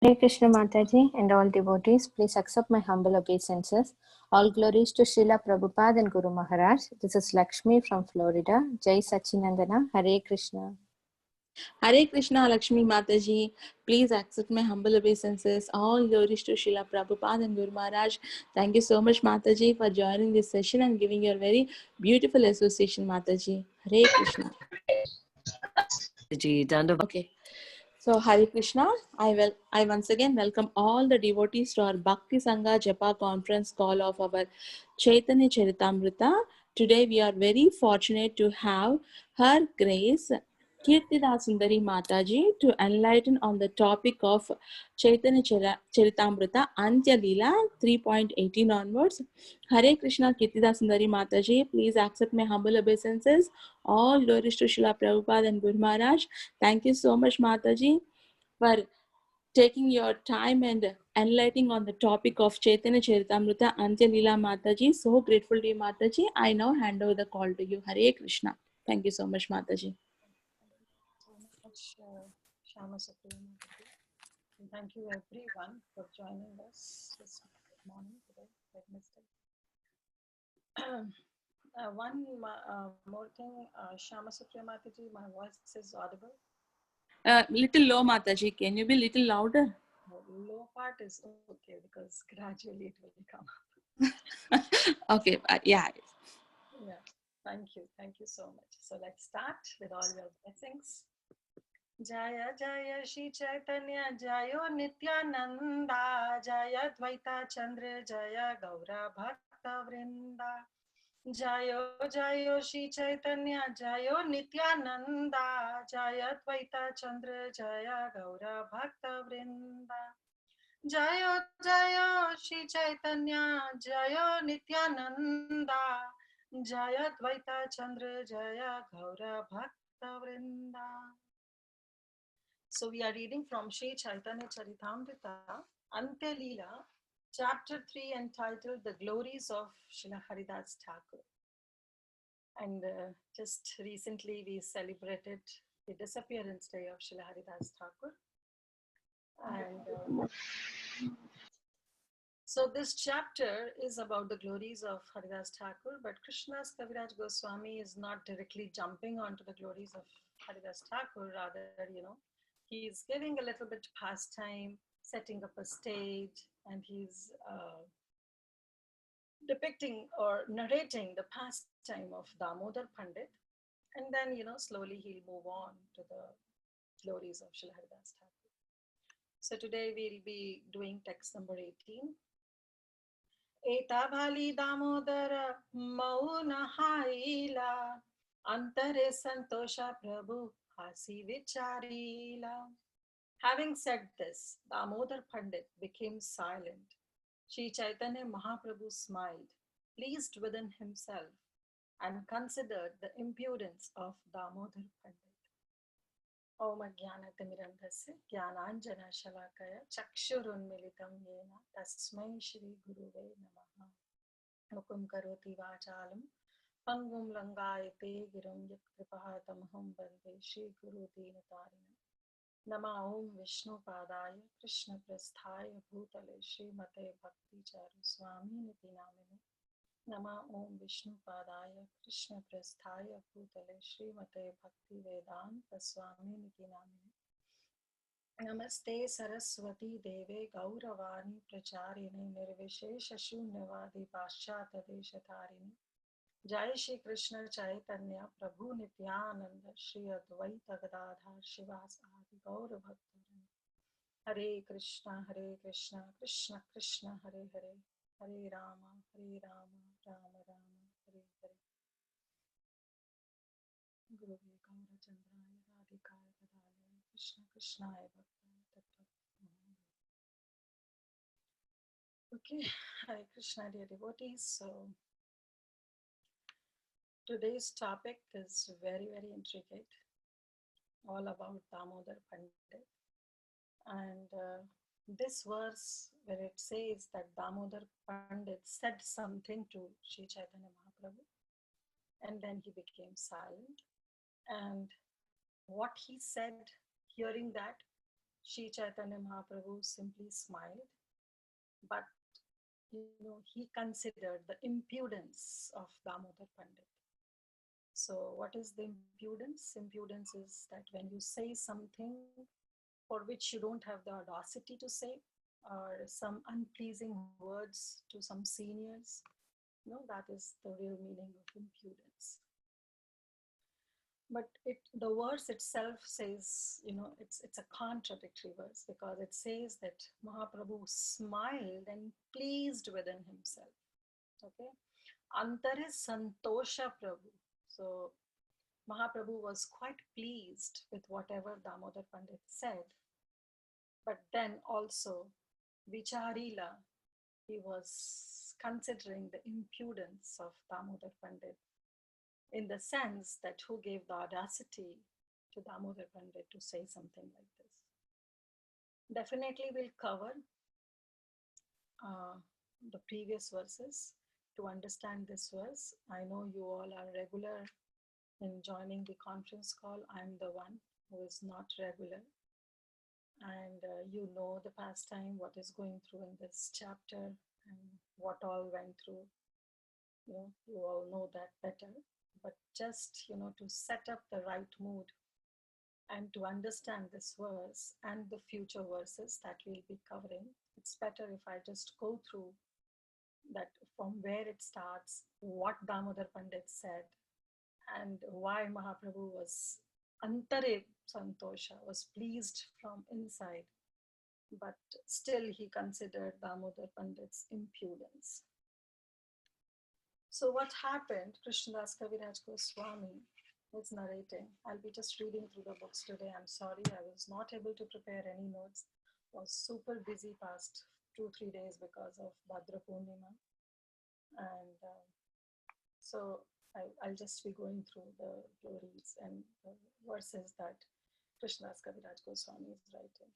Hare Krishna Mataji and all devotees, please accept my humble obeisances. All glories to Srila Prabhupada and Guru Maharaj. This is Lakshmi from Florida. Jai Sachinandana. Hare Krishna. Hare Krishna, Lakshmi Mataji. Please accept my humble obeisances. All glories to Srila Prabhupada and Guru Maharaj. Thank you so much, Mataji, for joining this session and giving your very beautiful association, Mataji. Hare Krishna. Okay. So, Hare Krishna, I once again welcome all the devotees to our Bhakti Sangha Japa conference call of our Caitanya Caritamrta. Today we are very fortunate to have Her Grace Kirtida Sundari Mataji to enlighten on the topic of Caitanya Caritamrta Antya lila 3.18 onwards. Hare Krishna Kirtida Sundari Mataji, please accept my humble obeisances. All glories to Srila Prabhupada and Guru Maharaj. Thank you so much, Mataji, for taking your time and enlightening on the topic of Chaitanya Charitamrita Antya Leela, Mataji. So grateful to you, Mataji. I now hand over the call to you. Hare Krishna. Thank you so much, Mataji. Shama Supreme. And thank you everyone for joining us this morning today, Wednesday. One more thing, Shama Supremataji, my voice is audible. Little low, Mataji. Can you be little louder? Low part is okay because gradually it will come up. Okay, yeah. Yeah, thank you so much. So let's start with all your blessings. Jaya Jaya Shri Chaitanya Jayo Nityananda Jaya Dvaita Chandra Jaya Gaura Bhakta Vrinda Jayo Jayo Shri Chaitanya Jayo Nityananda Jaya Dvaita Chandra Jaya Gaura Bhakta Vrinda Jayo Jayo Shri Chaitanya Jayo Nityananda Jaya Dvaita Chandra Jaya Gaura Bhakta Vrinda. So we are reading from Sri Caitanya Caritamrta Antya Lila, chapter 3, entitled The Glories of Srila Haridas Thakur. And just recently we celebrated the disappearance day of Srila Haridas Thakur. And so this chapter is about the glories of Haridas Thakur, but Krishnadas Kaviraj Goswami is not directly jumping onto the glories of Haridas Thakur, rather, he's giving a little bit pastime, setting up a stage, and he's depicting or narrating the pastime of Damodar Pandit. And then, slowly he'll move on to the glories of Srila Haridas Thakur. So today we'll be doing text number 18. Eta bhali Damodara mauna haila antare santosha prabhu hasi vicharila. Having said this, Damodar Pandit became silent. Sri Chaitanya Mahaprabhu smiled, pleased within himself, and considered the impudence of Damodar Pandit. Om Jnanatimidandhasya Jnananjana Shalakaya Chakshurunmilitam Yena Tasmai Shri Guruve Namaha Mukum Karoti Vachalam Pangum Langayate Giram Yat Kripahatamaham Bande Shri Guru Dinatarina Nama Om Vishnu Padaya Krishna Prasthaya Bhutale Srimate Bhakti Charu Swami Niti Namine Nama Om Vishnu Padaya Krishna Prasthaya Bhutale Srimate Bhakti Vedanta Swami Niti Namine Namaste Saraswati Deve Gauravani Pracharine Nirvishesha Shunyavadi Paschata Deshatharini Jai Shri Krishna Chaitanya Prabhu Nityananda Shri Advaita Gadadhar Shivas Adi Gaura Bhaktarini Hare Krishna Krishna Krishna Hare Hare Hare Rama Rama Rama Hare Hare Guru Gaura Chandraya Radhikaya Gadalaya Krishna Krishnaya Bhakta Tattva. Okay, Hare Krishna dear devotees. So today's topic is very, very intricate, all about Damodar Pandit. And this verse, where it says that Damodar Pandit said something to Sri Chaitanya Mahaprabhu, and then he became silent. And what he said, hearing that, Sri Chaitanya Mahaprabhu simply smiled, but he considered the impudence of Damodar Pandit. So, what is the impudence? Impudence is that when you say something for which you don't have the audacity to say, or some unpleasing words to some seniors, that is the real meaning of impudence. But the verse itself says, it's a contradictory verse, because it says that Mahaprabhu smiled and pleased within himself. Okay, Antare Santosha Prabhu. So Mahaprabhu was quite pleased with whatever Damodar Pandit said, but then also Vicharila, he was considering the impudence of Damodar Pandit, in the sense that who gave the audacity to Damodar Pandit to say something like this. Definitely we'll cover the previous verses to understand this verse. I know you all are regular in joining the conference call. I'm the one who is not regular. And you know the past time, what is going through in this chapter and what all went through. You all know that better. But just, to set up the right mood and to understand this verse and the future verses that we'll be covering, it's better if I just go through that from where it starts, what Damodar Pandit said, and why Mahaprabhu was Antare Santosha, was pleased from inside, but still he considered Damodar Pandit's impudence. So what happened, Krishnadas Kaviraj Goswami is narrating. I'll be just reading through the books today. I'm sorry, I was not able to prepare any notes. Was super busy past 2-3 days because of Bhadra Purnima. And so I'll just be going through the glories and the verses that Krishnadas Kaviraj Goswami is writing.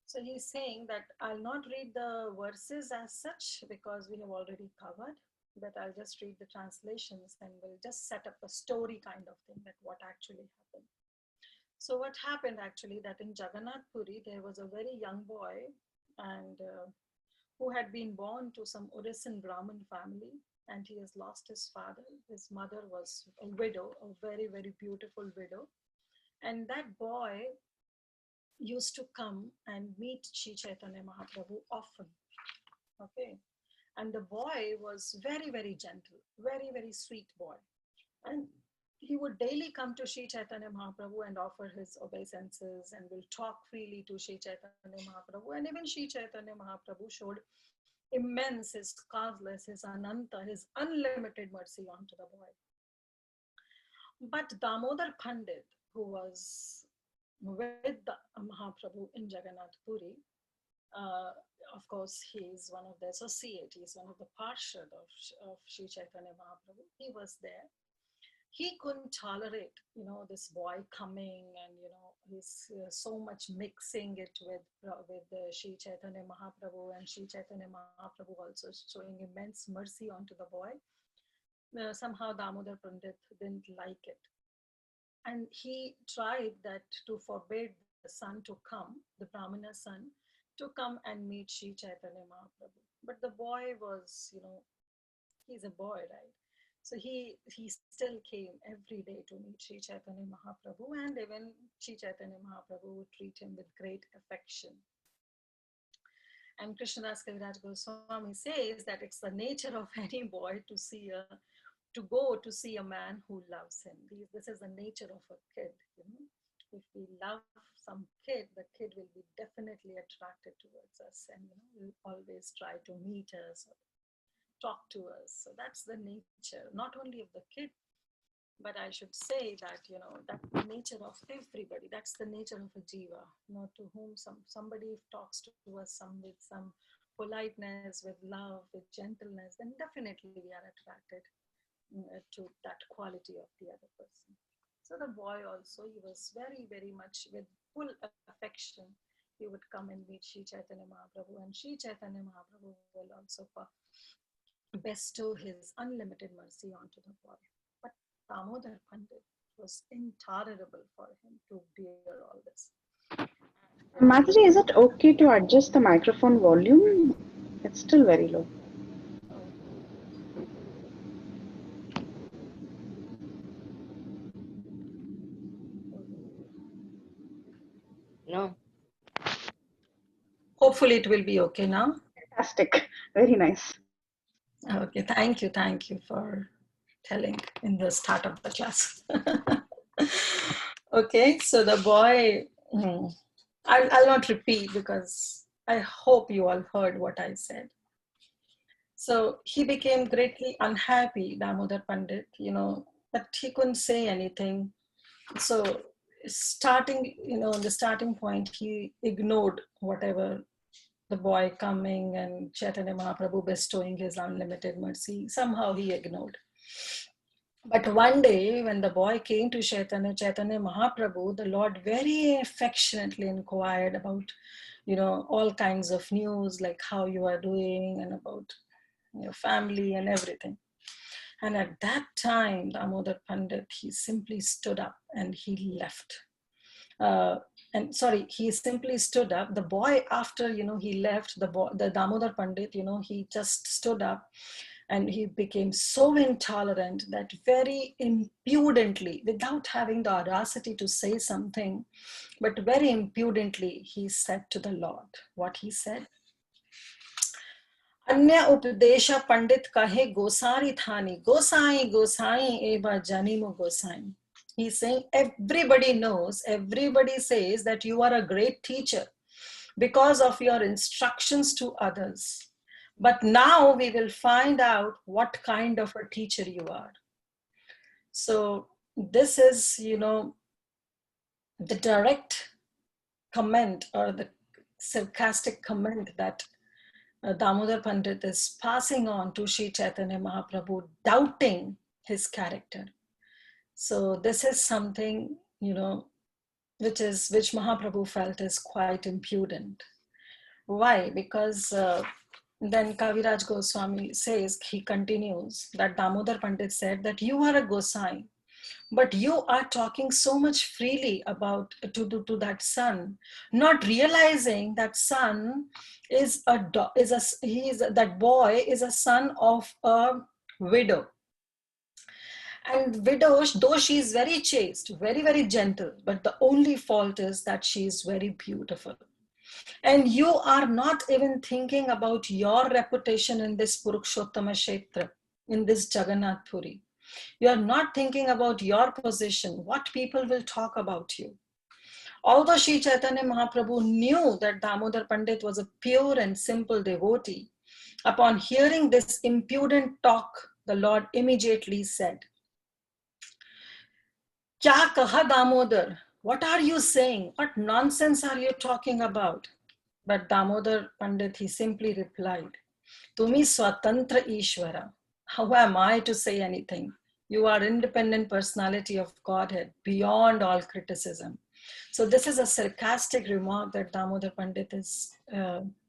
So he's saying that I'll not read the verses as such because we have already covered, but I'll just read the translations and we'll just set up a story kind of thing, that what actually happened. So what happened actually, that in Jagannath Puri, there was a very young boy and who had been born to some Orison Brahmin family, and he has lost his father. His mother was a widow, a very, very beautiful widow. And that boy used to come and meet Sri Chaitanya Mahaprabhu often. Okay. And the boy was very, very gentle, very, very sweet boy. And he would daily come to Sri Chaitanya Mahaprabhu and offer his obeisances and will talk freely to Sri Chaitanya Mahaprabhu. And even Sri Chaitanya Mahaprabhu showed immense, his causeless, his ananta, his unlimited mercy onto the boy. But Damodar Pandit, who was with the Mahaprabhu in Jagannath Puri, of course, he is one of the associates, he is one of the Parshad of Sri Chaitanya Mahaprabhu. He was there. He couldn't tolerate, this boy coming and, he's so much mixing it with Sri Chaitanya Mahaprabhu, and Sri Chaitanya Mahaprabhu also showing immense mercy onto the boy. Somehow Damodar Pandit didn't like it. And he tried that to forbid the son to come, the Brahmana son, to come and meet Sri Chaitanya Mahaprabhu. But the boy was, he's a boy, right? So he still came every day to meet Sri Chaitanya Mahaprabhu, and even Sri Chaitanya Mahaprabhu would treat him with great affection. And Krishnadas Kaviraj Goswami says that it's the nature of any boy to go to see a man who loves him. This is the nature of a kid. If we love some kid, the kid will be definitely attracted towards us, and will always try to meet us or talk to us. So that's the nature, not only of the kid, but I should say that that's the nature of everybody. That's the nature of a jiva, to whom somebody talks to us with some politeness, with love, with gentleness, then definitely we are attracted to that quality of the other person. So the boy also, he was very, very much with full affection. He would come and meet Sri Chaitanya Mahaprabhu, and Sri Chaitanya Mahaprabhu will also bestow his unlimited mercy onto the boy. But Damodar Pandit was intolerable for him to bear all this. Mataji, is it okay to adjust the microphone volume? It's still very low. No. Hopefully it will be okay now. Fantastic. Very nice. Okay, thank you. Thank you for telling in the start of the class. Okay, so the boy, I'll not repeat because I hope you all heard what I said. So he became greatly unhappy, Damodar Pandit, but he couldn't say anything. So starting, the starting point, he ignored whatever the boy coming and Chaitanya Mahaprabhu bestowing his unlimited mercy. Somehow he ignored. But one day, when the boy came to Chaitanya Mahaprabhu, the Lord very affectionately inquired about, all kinds of news, like how you are doing and about your family and everything. And at that time, Damodar Pandit, he simply stood up and he left. He simply stood up. The boy, after, he left, the Damodar Pandit, he just stood up and he became so intolerant that very impudently, without having the audacity to say something, but very impudently, he said to the Lord what he said. अन्य उपदेश पंडित कहे गोसारी थानी गोसाई गोसाई एबा जनिमो गोसाई. He's saying everybody knows, everybody says that you are a great teacher because of your instructions to others. But now we will find out what kind of a teacher you are. So this is, the direct comment or the sarcastic comment that Damodar Pandit is passing on to Sri Chaitanya Mahaprabhu, doubting his character. So this is something, which Mahaprabhu felt is quite impudent. Why? Because then Kaviraj Goswami says, he continues, that Damodar Pandit said that you are a Gosai, but you are talking so much freely about to that son, not realizing that son that boy is a son of a widow. And widow, though she is very chaste, very, very gentle, but the only fault is that she is very beautiful. And you are not even thinking about your reputation in this Purushottama Kshetra, in this Jagannath Puri. You are not thinking about your position, what people will talk about you. Although Sri Chaitanya Mahaprabhu knew that Damodar Pandit was a pure and simple devotee, upon hearing this impudent talk, the Lord immediately said, Kya kaha Damodar? What are you saying? What nonsense are you talking about? But Damodar Pandit, he simply replied, Tumi Swatantra Ishvara. How am I to say anything? You are independent personality of Godhead, beyond all criticism. So this is a sarcastic remark that Damodar Pandit is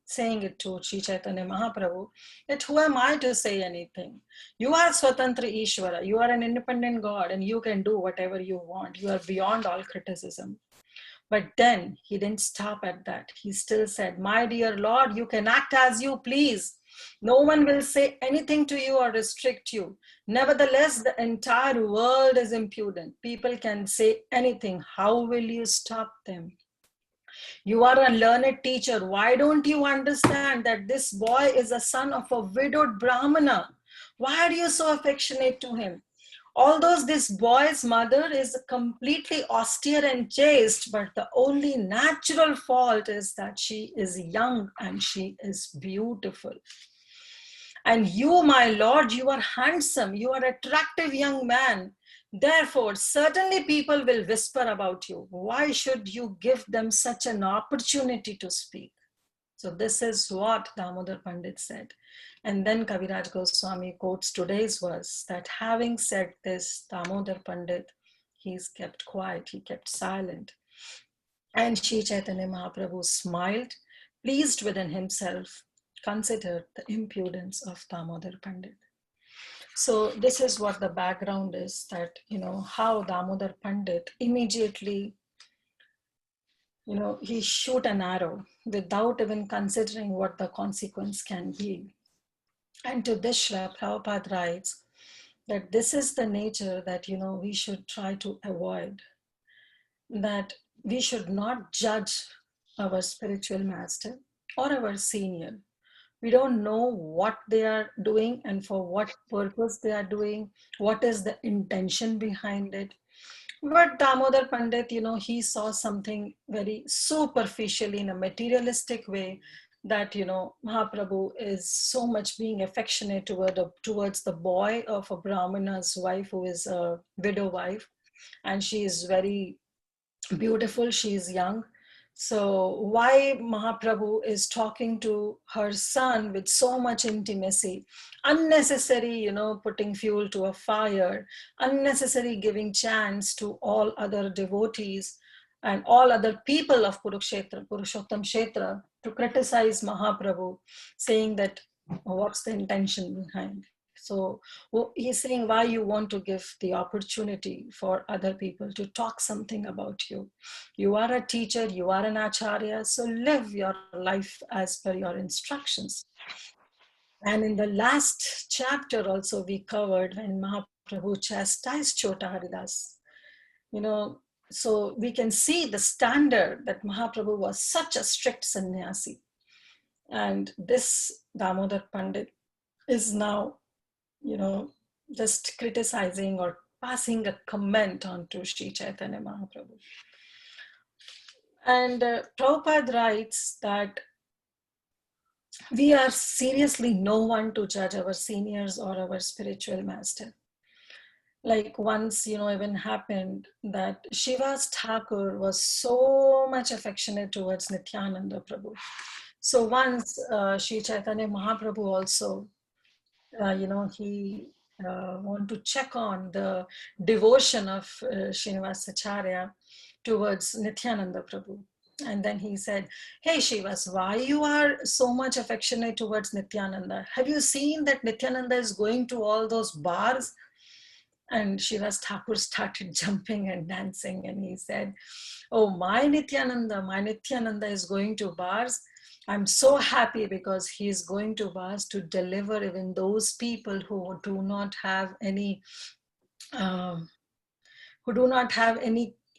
saying it to Sri Chaitanya Mahaprabhu, that who am I to say anything? You are Swatantra Ishvara, you are an independent God and you can do whatever you want. You are beyond all criticism. But then he didn't stop at that. He still said, my dear Lord, you can act as you please. No one will say anything to you or restrict you. Nevertheless, the entire world is impudent. People can say anything. How will you stop them? You are a learned teacher. Why don't you understand that this boy is a son of a widowed Brahmana? Why are you so affectionate to him? Although this boy's mother is completely austere and chaste, but the only natural fault is that she is young and she is beautiful. And you, my lord, you are handsome, you are attractive young man. Therefore, certainly people will whisper about you. Why should you give them such an opportunity to speak? So this is what Damodar Pandit said. And then Kaviraj Goswami quotes today's verse that having said this, Damodar Pandit, he's kept quiet, he kept silent. And Sri Chaitanya Mahaprabhu smiled, pleased within himself, considered the impudence of Damodar Pandit. So this is what the background is, that, how Damodar Pandit immediately he shoot an arrow without even considering what the consequence can be. And to this, Srila Prabhupada writes that this is the nature that, we should try to avoid, that we should not judge our spiritual master or our senior. We don't know what they are doing and for what purpose they are doing, what is the intention behind it. But Damodar Pandit, he saw something very superficially in a materialistic way, that, Mahaprabhu is so much being affectionate towards the boy of a Brahmana's wife who is a widow wife. And she is very beautiful, she is young. So why Mahaprabhu is talking to her son with so much intimacy, unnecessary, putting fuel to a fire, unnecessary giving chance to all other devotees and all other people of Kurukshetra, Purushottam Kshetra, to criticize Mahaprabhu, saying that what's the intention behind. So he's saying why you want to give the opportunity for other people to talk something about you. You are a teacher, you are an acharya, so live your life as per your instructions. And in the last chapter also we covered when Mahaprabhu chastised Chota Haridas. So we can see the standard that Mahaprabhu was such a strict sannyasi. And this Damodar Pandit is now just criticizing or passing a comment on to Sri Chaitanya Mahaprabhu. And Prabhupada writes that we are seriously no one to judge our seniors or our spiritual master. Like once, even happened that Shiva's Thakur was so much affectionate towards Nityananda Prabhu. So once Sri Chaitanya Mahaprabhu also, he want to check on the devotion of Srinivasacharya towards Nityananda Prabhu. And then he said, hey Shivas, why you are so much affectionate towards Nityananda? Have you seen that Nityananda is going to all those bars? And Shivas Thakur started jumping and dancing, and he said, oh, my Nityananda is going to bars. I'm so happy because he is going to bars to deliver even those people who do not have any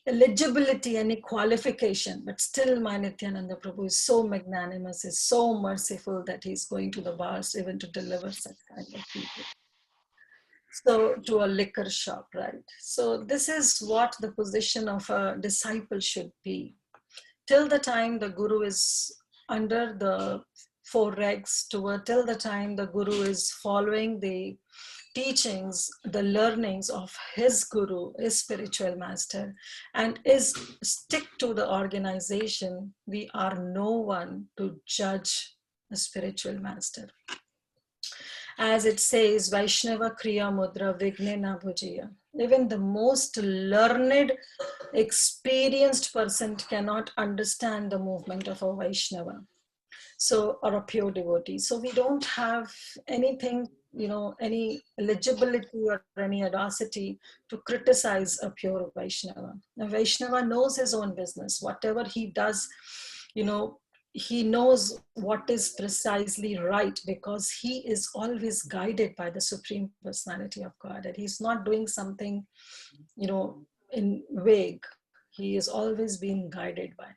eligibility, any qualification. But still my Nityananda Prabhu is so magnanimous, is so merciful that he's going to the bars even to deliver such kind of people. So to a liquor shop, right? So this is what the position of a disciple should be. Till the time the Guru is under the four regs, till the time the Guru is following the teachings, the learnings of his Guru, his spiritual master, and is stick to the organization, we are no one to judge a spiritual master. As it says, Vaishnava Kriya Mudra Vignena Bhujiya. Even the most learned, experienced person cannot understand the movement of a Vaishnava, or a pure devotee. So we don't have anything, any eligibility or any audacity to criticize a pure Vaishnava. A Vaishnava knows his own business. Whatever he does, he knows what is precisely right, because he is always guided by the Supreme Personality of Godhead. He's not doing something, in vague. He is always being guided by.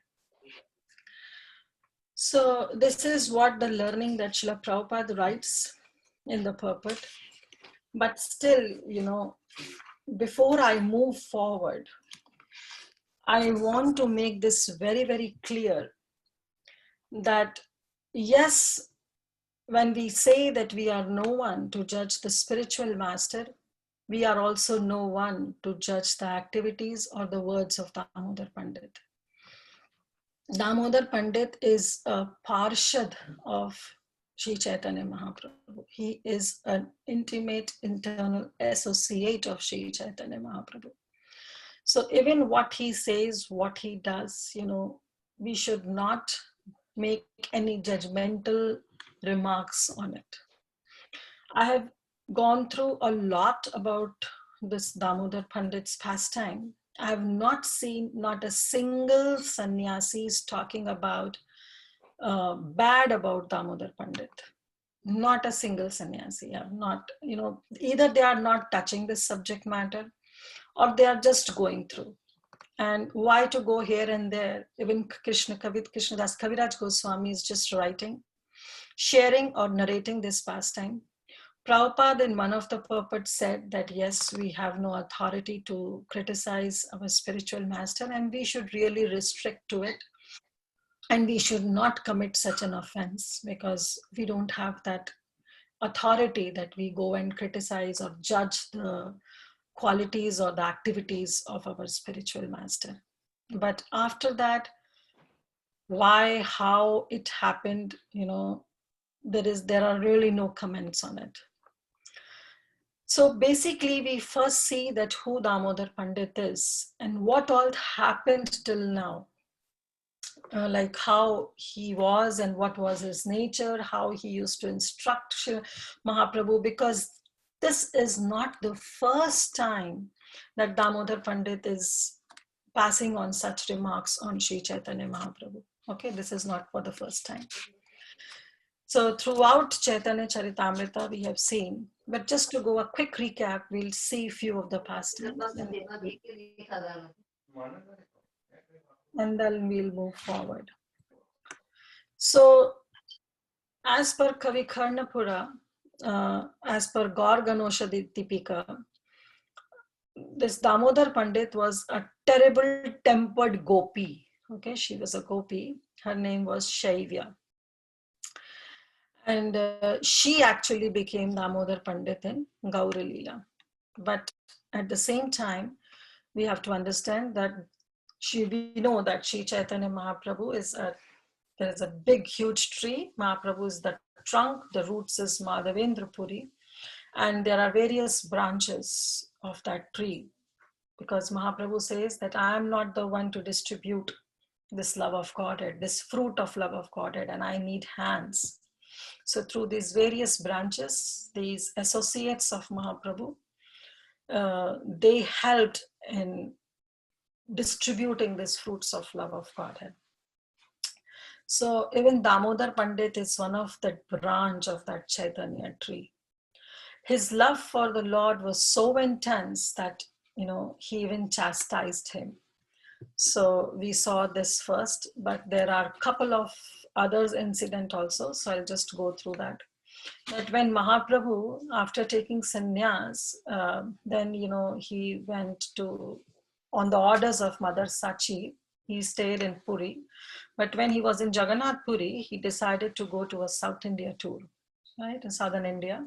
So this is what the learning that Srila Prabhupada writes in the purport. But still, before I move forward, I want to make this very, very clear that yes, when we say that we are no one to judge the spiritual master, we are also no one to judge the activities or the words of Damodar Pandit. Damodar Pandit is a Parshad of Sri Chaitanya Mahaprabhu. He is an intimate internal associate of Sri Chaitanya Mahaprabhu. So even what he says, what he does, we should not make any judgmental remarks on it. I have gone through a lot about this Damodar Pandit's pastime, I have not seen not a single sannyasi talking about bad about Damodar Pandit. Not a single sannyasi. I have not, either they are not touching this subject matter or they are just going through. And why to go here and there? Even Krishnadas Kaviraj Goswami is just writing, sharing or narrating this pastime. Prabhupada in one of the purports said that yes, we have no authority to criticize our spiritual master and we should really restrict to it. And we should not commit such an offense because we don't have that authority that we go and criticize or judge the qualities or the activities of our spiritual master. But after that, why, how it happened, there are really no comments on it. So basically, we first see that who Damodar Pandit is and what all happened till now. Like how he was and what was his nature, how he used to instruct Mahaprabhu, because this is not the first time that Damodar Pandit is passing on such remarks on Sri Chaitanya Mahaprabhu. Okay, this is not for the first time. So throughout Caitanya Caritamrta, we have seen, but just to go a quick recap, we'll see a few of the pastimes. And then we'll move forward. So, as per Kavi Karnapura, as per Gaur Ganosha Dipika, this Damodar Pandit was a terrible tempered gopi. Okay, she was a gopi. Her name was Shaivya. And she actually became Damodar Pandit in Gaura Lila. But at the same time, we have to understand that we know that Sri Chaitanya Mahaprabhu there is a big, huge tree. Mahaprabhu is the trunk, the roots is Madhavendra Puri, and there are various branches of that tree. Because Mahaprabhu says that I am not the one to distribute this love of Godhead, this fruit of love of Godhead, and I need hands. So through these various branches, these associates of Mahaprabhu, they helped in distributing these fruits of love of Godhead. So even Damodar Pandit is one of the branch of that Chaitanya tree. His love for the Lord was so intense that, he even chastised him. So we saw this first, but there are a couple of others incident also. So I'll just go through that. That when Mahaprabhu, after taking sannyas, then, he went to, on the orders of Mother Sachi, he stayed in Puri. But when he was in Jagannath Puri, he decided to go to a South India tour, right, in Southern India.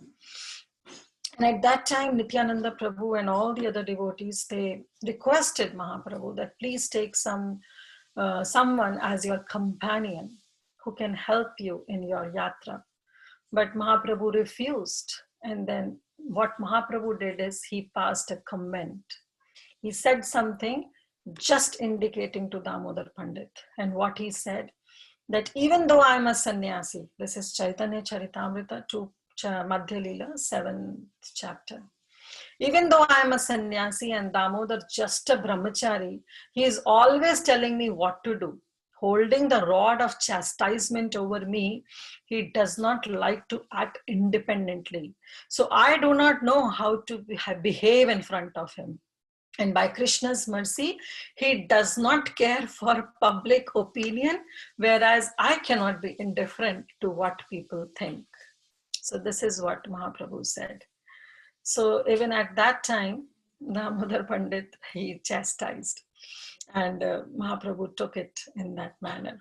And at that time, Nityananda Prabhu and all the other devotees, they requested Mahaprabhu that please take someone as your companion who can help you in your yatra. But Mahaprabhu refused. And then what Mahaprabhu did is he passed a comment. He said something just indicating to Damodar Pandit. And what he said, that even though I'm a sannyasi, this is Caitanya Caritamrta to Madhya Lila, 7th chapter. Even though I'm a sannyasi and Damodar just a brahmachari, he is always telling me what to do. Holding the rod of chastisement over me, he does not like to act independently. So I do not know how to behave in front of him. And by Krishna's mercy, he does not care for public opinion, whereas I cannot be indifferent to what people think. So this is what Mahaprabhu said. So even at that time, Damodar Pandit, he chastised. And Mahaprabhu took it in that manner.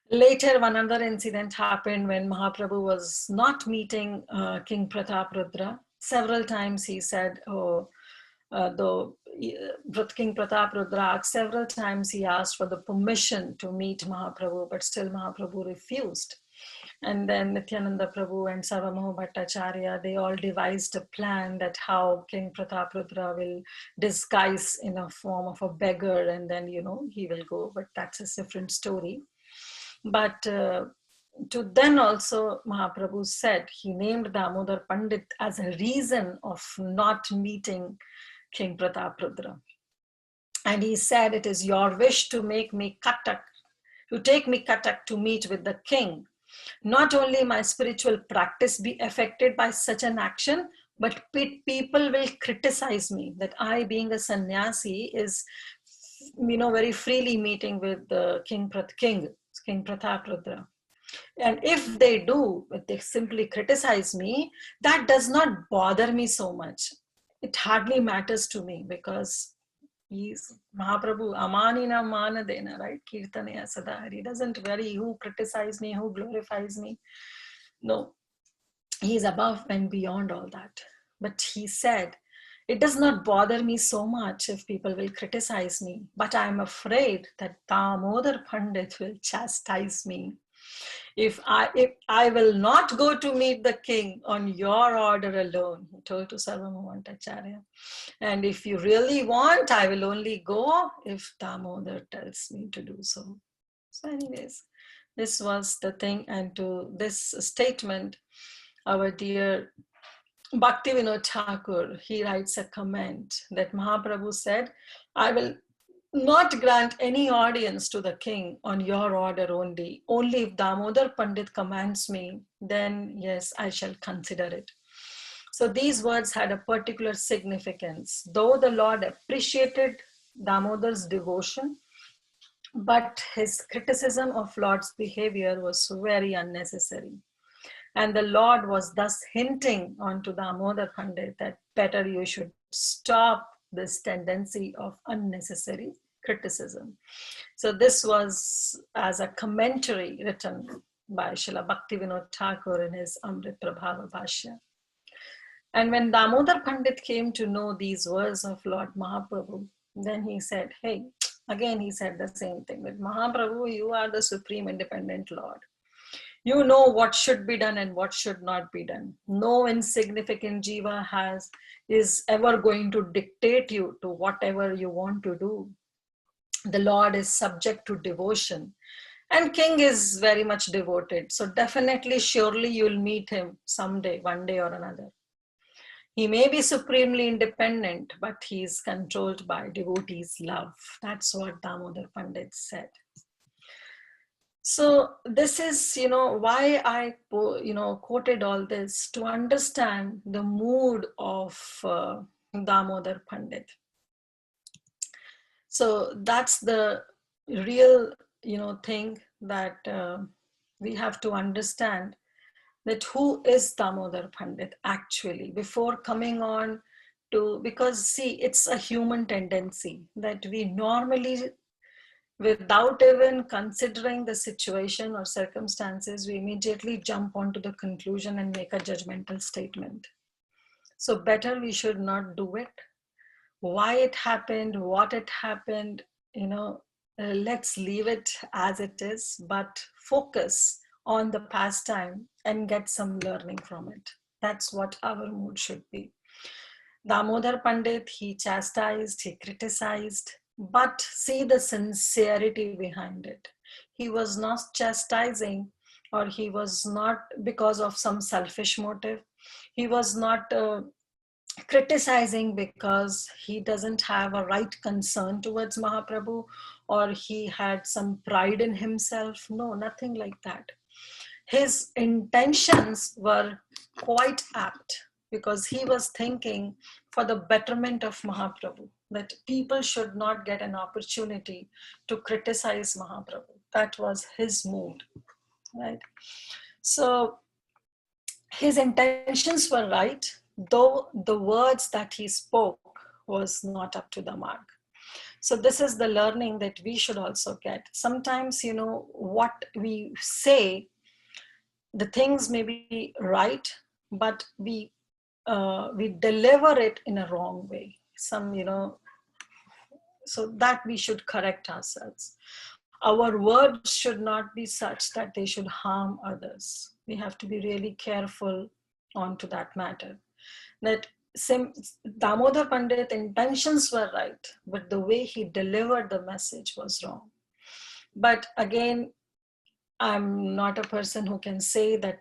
Later, one other incident happened when Mahaprabhu was not meeting King Prataprudra. Several times he said, though King Prataprudra asked several times, he asked for the permission to meet Mahaprabhu, but still Mahaprabhu refused. And then Nityananda Prabhu and Sarvamaha Bhattacharya, they all devised a plan that how King Prataprudra will disguise in a form of a beggar and then, he will go, but that's a different story. But to then also Mahaprabhu said, he named Damodar Pandit as a reason of not meeting King Prataprudra. And he said, it is your wish to make me Katak, to take me Katak to meet with the king. Not only my spiritual practice be affected by such an action, but people will criticize me that I, being a sannyasi, is, very freely meeting with the King Prataprudra. And if they do, if they simply criticize me, that does not bother me so much. It hardly matters to me because he's Mahaprabhu, Amanina Manadena, right? Kirtanya Sadahari. He doesn't worry who criticizes me, who glorifies me. No, he's above and beyond all that. But he said, it does not bother me so much if people will criticize me, but I'm afraid that Damodar Pandit will chastise me. If I will not go to meet the king on your order alone, he told to Sarvabhaumantacharya. And if you really want, I will only go if Damodar tells me to do so. So anyways, this was the thing. And to this statement, our dear Bhaktivinoda Thakur, he writes a comment that Mahaprabhu said, I will not grant any audience to the king on your order only. Only if Damodar Pandit commands me, then yes, I shall consider it. So these words had a particular significance. Though the Lord appreciated Damodar's devotion, but his criticism of Lord's behavior was very unnecessary. And the Lord was thus hinting onto Damodar Pandit that better you should stop this tendency of unnecessary criticism. So this was as a commentary written by Srila Bhaktivinoda Thakur in his Amrit Prabhava Bhashya. And when Damodar Pandit came to know these words of Lord Mahaprabhu, then he said, hey, again he said the same thing, that Mahaprabhu, you are the supreme independent Lord. You know what should be done and what should not be done. No insignificant jiva is ever going to dictate you to whatever you want to do. The Lord is subject to devotion. And king is very much devoted. So definitely, surely you'll meet him someday, one day or another. He may be supremely independent, but he is controlled by devotees' love. That's what Damodar Pandit said. So this is, why I, quoted all this, to understand the mood of Damodar Pandit. So that's the real, thing that we have to understand, that who is Damodar Pandit actually, before coming on to, because see, it's a human tendency that we normally, without even considering the situation or circumstances, we immediately jump onto the conclusion and make a judgmental statement. So better we should not do it. Why it happened, what it happened, let's leave it as it is, but focus on the past time and get some learning from it. That's what our mood should be. Damodar Pandit, he chastised, he criticized, but see the sincerity behind it. He was not chastising, or he was not because of some selfish motive. He was not criticizing because he doesn't have a right concern towards Mahaprabhu, or he had some pride in himself. No, nothing like that. His intentions were quite apt, because he was thinking for the betterment of Mahaprabhu, that people should not get an opportunity to criticize Mahaprabhu. That was his mood, right? So his intentions were right, though the words that he spoke was not up to the mark. So this is the learning that we should also get. Sometimes, what we say, the things may be right, but we deliver it in a wrong way. So that we should correct ourselves. Our words should not be such that they should harm others. We have to be really careful onto that matter. That Damodar Pandit intentions were right, but the way he delivered the message was wrong. But again, I'm not a person who can say that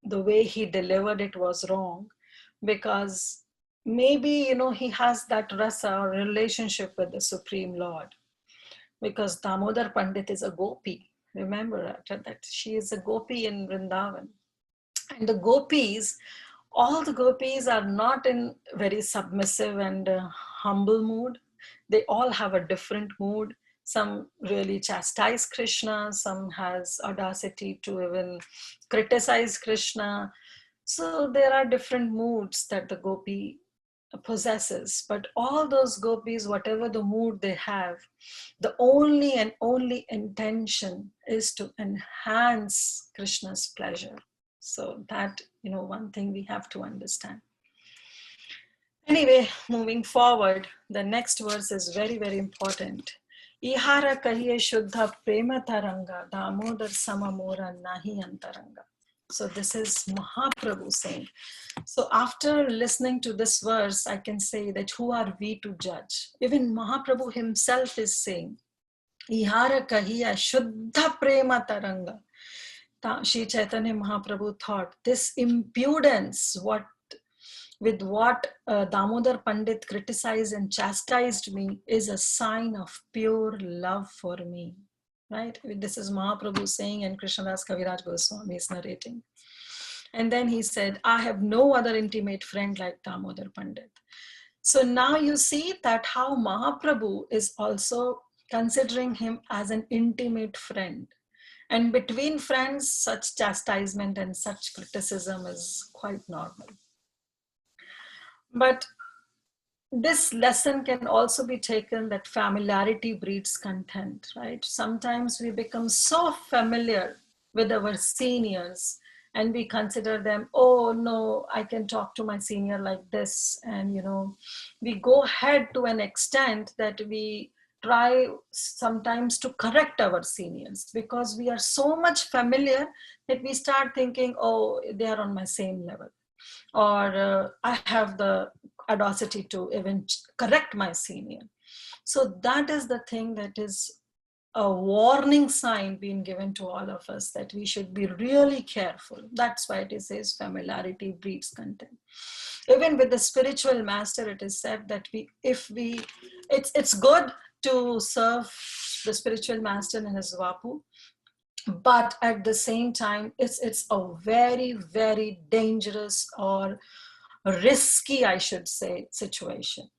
the way he delivered it was wrong, because maybe, he has that rasa or relationship with the Supreme Lord, because Damodar Pandit is a gopi. Remember that she is a gopi in Vrindavan. And the gopis, all the gopis are not in very submissive and humble mood. They all have a different mood. Some really chastise Krishna, some has audacity to even criticize Krishna. So there are different moods that the gopi possesses, but all those gopis, whatever the mood they have, the only and only intention is to enhance Krishna's pleasure. So that, one thing we have to understand. Anyway, moving forward, the next verse is very, very important. Ihara kahiye shuddha prema taranga, damodar samamora nahi antaranga. So this is Mahaprabhu saying. So after listening to this verse, I can say that who are we to judge? Even Mahaprabhu himself is saying, Ihara kahiya shuddha prema taranga. Shri Chaitanya Mahaprabhu thought this impudence, with what Damodar Pandit criticized and chastised me, is a sign of pure love for me. Right? This is Mahaprabhu saying, and Krishnadas Kaviraj Goswami is narrating. And then he said, I have no other intimate friend like Damodar Pandit. So now you see that how Mahaprabhu is also considering him as an intimate friend. And between friends, such chastisement and such criticism is quite normal. But this lesson can also be taken that familiarity breeds contempt, right? Sometimes we become so familiar with our seniors and we consider them, oh no, I can talk to my senior like this. And, we go ahead to an extent that we try sometimes to correct our seniors because we are so much familiar that we start thinking, oh, they are on my same level. Or I have the audacity to even correct my senior. So that is the thing that is a warning sign being given to all of us, that we should be really careful. That's why it says familiarity breeds contempt. Even with the spiritual master, it is said that it's good to serve the spiritual master in his vapu, but at the same time, it's a very, very dangerous or risky, I should say, situation.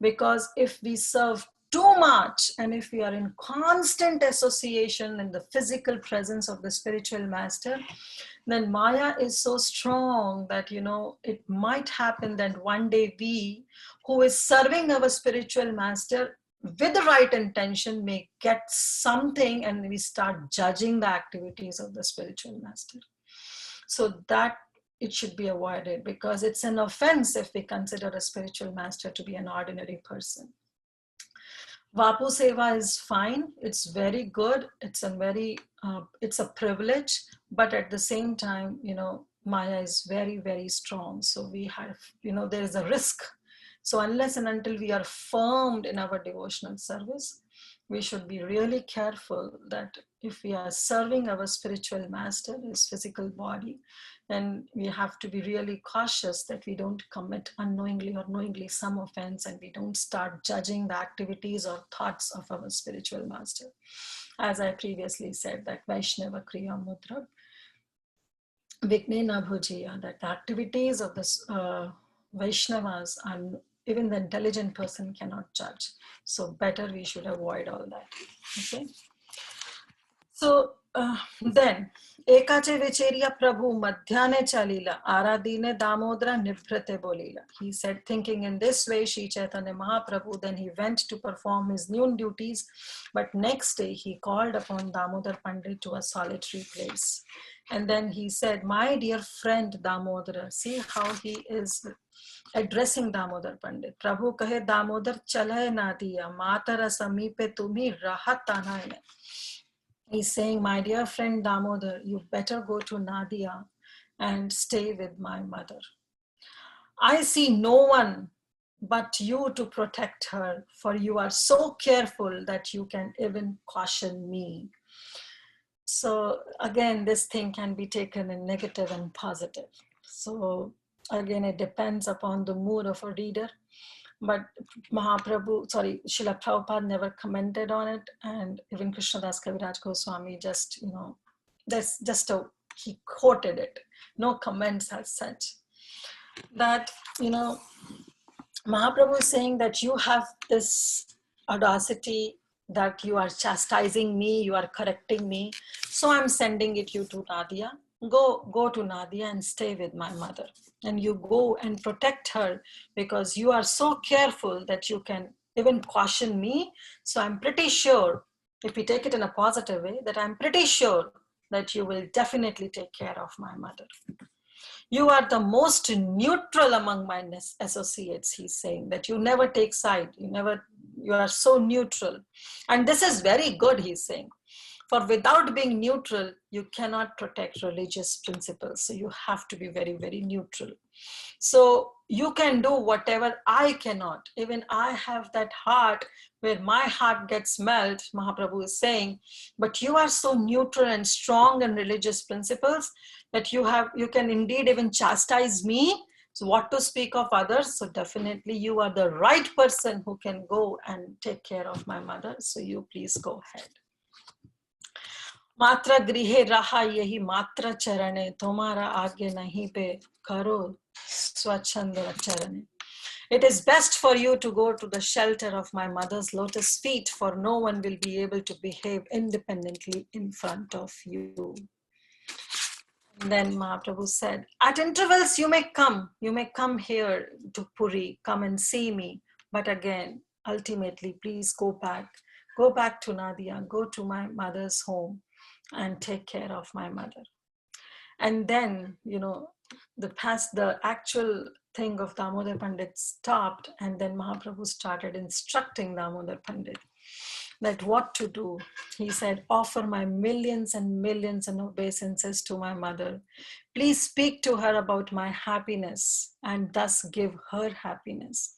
Because if we serve too much and if we are in constant association in the physical presence of the spiritual master, then Maya is so strong that, it might happen that one day we, who is serving our spiritual master with the right intention, may get something and we start judging the activities of the spiritual master. So that it should be avoided, because it's an offense if we consider a spiritual master to be an ordinary person. Vapu Seva is fine. It's very good. It's a privilege, but at the same time, Maya is very, very strong. So we have, there is a risk. So unless and until we are firm in our devotional service, we should be really careful that if we are serving our spiritual master, his physical body, then we have to be really cautious that we don't commit unknowingly or knowingly some offense, and we don't start judging the activities or thoughts of our spiritual master. As I previously said, that Vaishnava Kriya Mudra, Vignena Bhujiya, that the activities of the Vaishnavas are even the intelligent person cannot judge. So better we should avoid all that. Okay. So then, Ekache Vicheriya Prabhu Madhyane Chalila, Aradine Damodra Nibhrate Bolila. He said, thinking in this way, Shri Chaitanya Mahaprabhu, then he went to perform his noon duties, but next day he called upon Damodar Pandit to a solitary place. And then he said, my dear friend Damodar, see how he is addressing Damodar Pandit. Prabhu kahe Damodar chalai na diya, matara samipe tumi rahat tanayane. He's saying, my dear friend Damodar, you better go to Nadia and stay with my mother. I see no one but you to protect her, for you are so careful that you can even caution me. So again, this thing can be taken in negative and positive. So Again, it depends upon the mood of a reader. But Srila Prabhupada never commented on it, and even Krishnadas Kaviraj Goswami just, that's just he quoted it, no comments as such. That, Mahaprabhu is saying that you have this audacity that you are chastising me, you are correcting me, so I'm sending you to Nadia. Go to Nadia and stay with my mother. And you go and protect her because you are so careful that you can even caution me. So I'm pretty sure, if we take it in a positive way, that I'm pretty sure that you will definitely take care of my mother. You are the most neutral among my associates, he's saying, that you never take side. You are so neutral. And this is very good, he's saying. For without being neutral, you cannot protect religious principles. So you have to be very, very neutral. So you can do whatever I cannot. Even I have that heart where my heart gets melted, Mahaprabhu is saying, but you are so neutral and strong in religious principles that you can indeed even chastise me. So what to speak of others? So definitely you are the right person who can go and take care of my mother. So you please go ahead. Matra grihe raha yahi matra charane, tomara aage nahi pe karo swachandra charane. It is best for you to go to the shelter of my mother's lotus feet, for no one will be able to behave independently in front of you. And then Mahaprabhu said, at intervals you may come here to Puri, come and see me. But again, ultimately, please go back to Nadia, go to my mother's home and take care of my mother. And then, the actual thing of Damodar Pandit stopped, and then Mahaprabhu started instructing Damodar Pandit that what to do. He said, offer my millions and millions and obeisances to my mother. Please speak to her about my happiness and thus give her happiness.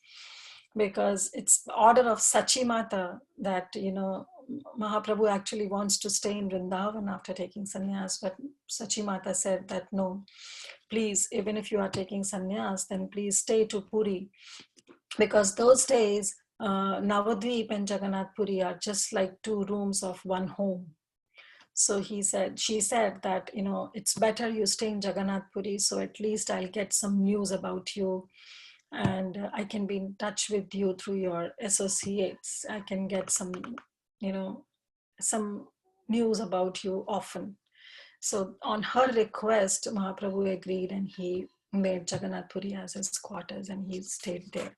Because it's the order of Sachi Mata that, Mahaprabhu actually wants to stay in Vrindavan after taking sannyas, but Sachi Mata said that no, please, even if you are taking sannyas, then please stay to Puri. Because those days, Navadvip and Jagannath Puri are just like two rooms of one home. So she said that, it's better you stay in Jagannath Puri, so at least I'll get some news about you. And I can be in touch with you through your associates. I can get some news about you often. So on her request, Mahaprabhu agreed, and he made Jagannath Puri as his quarters, and he stayed there.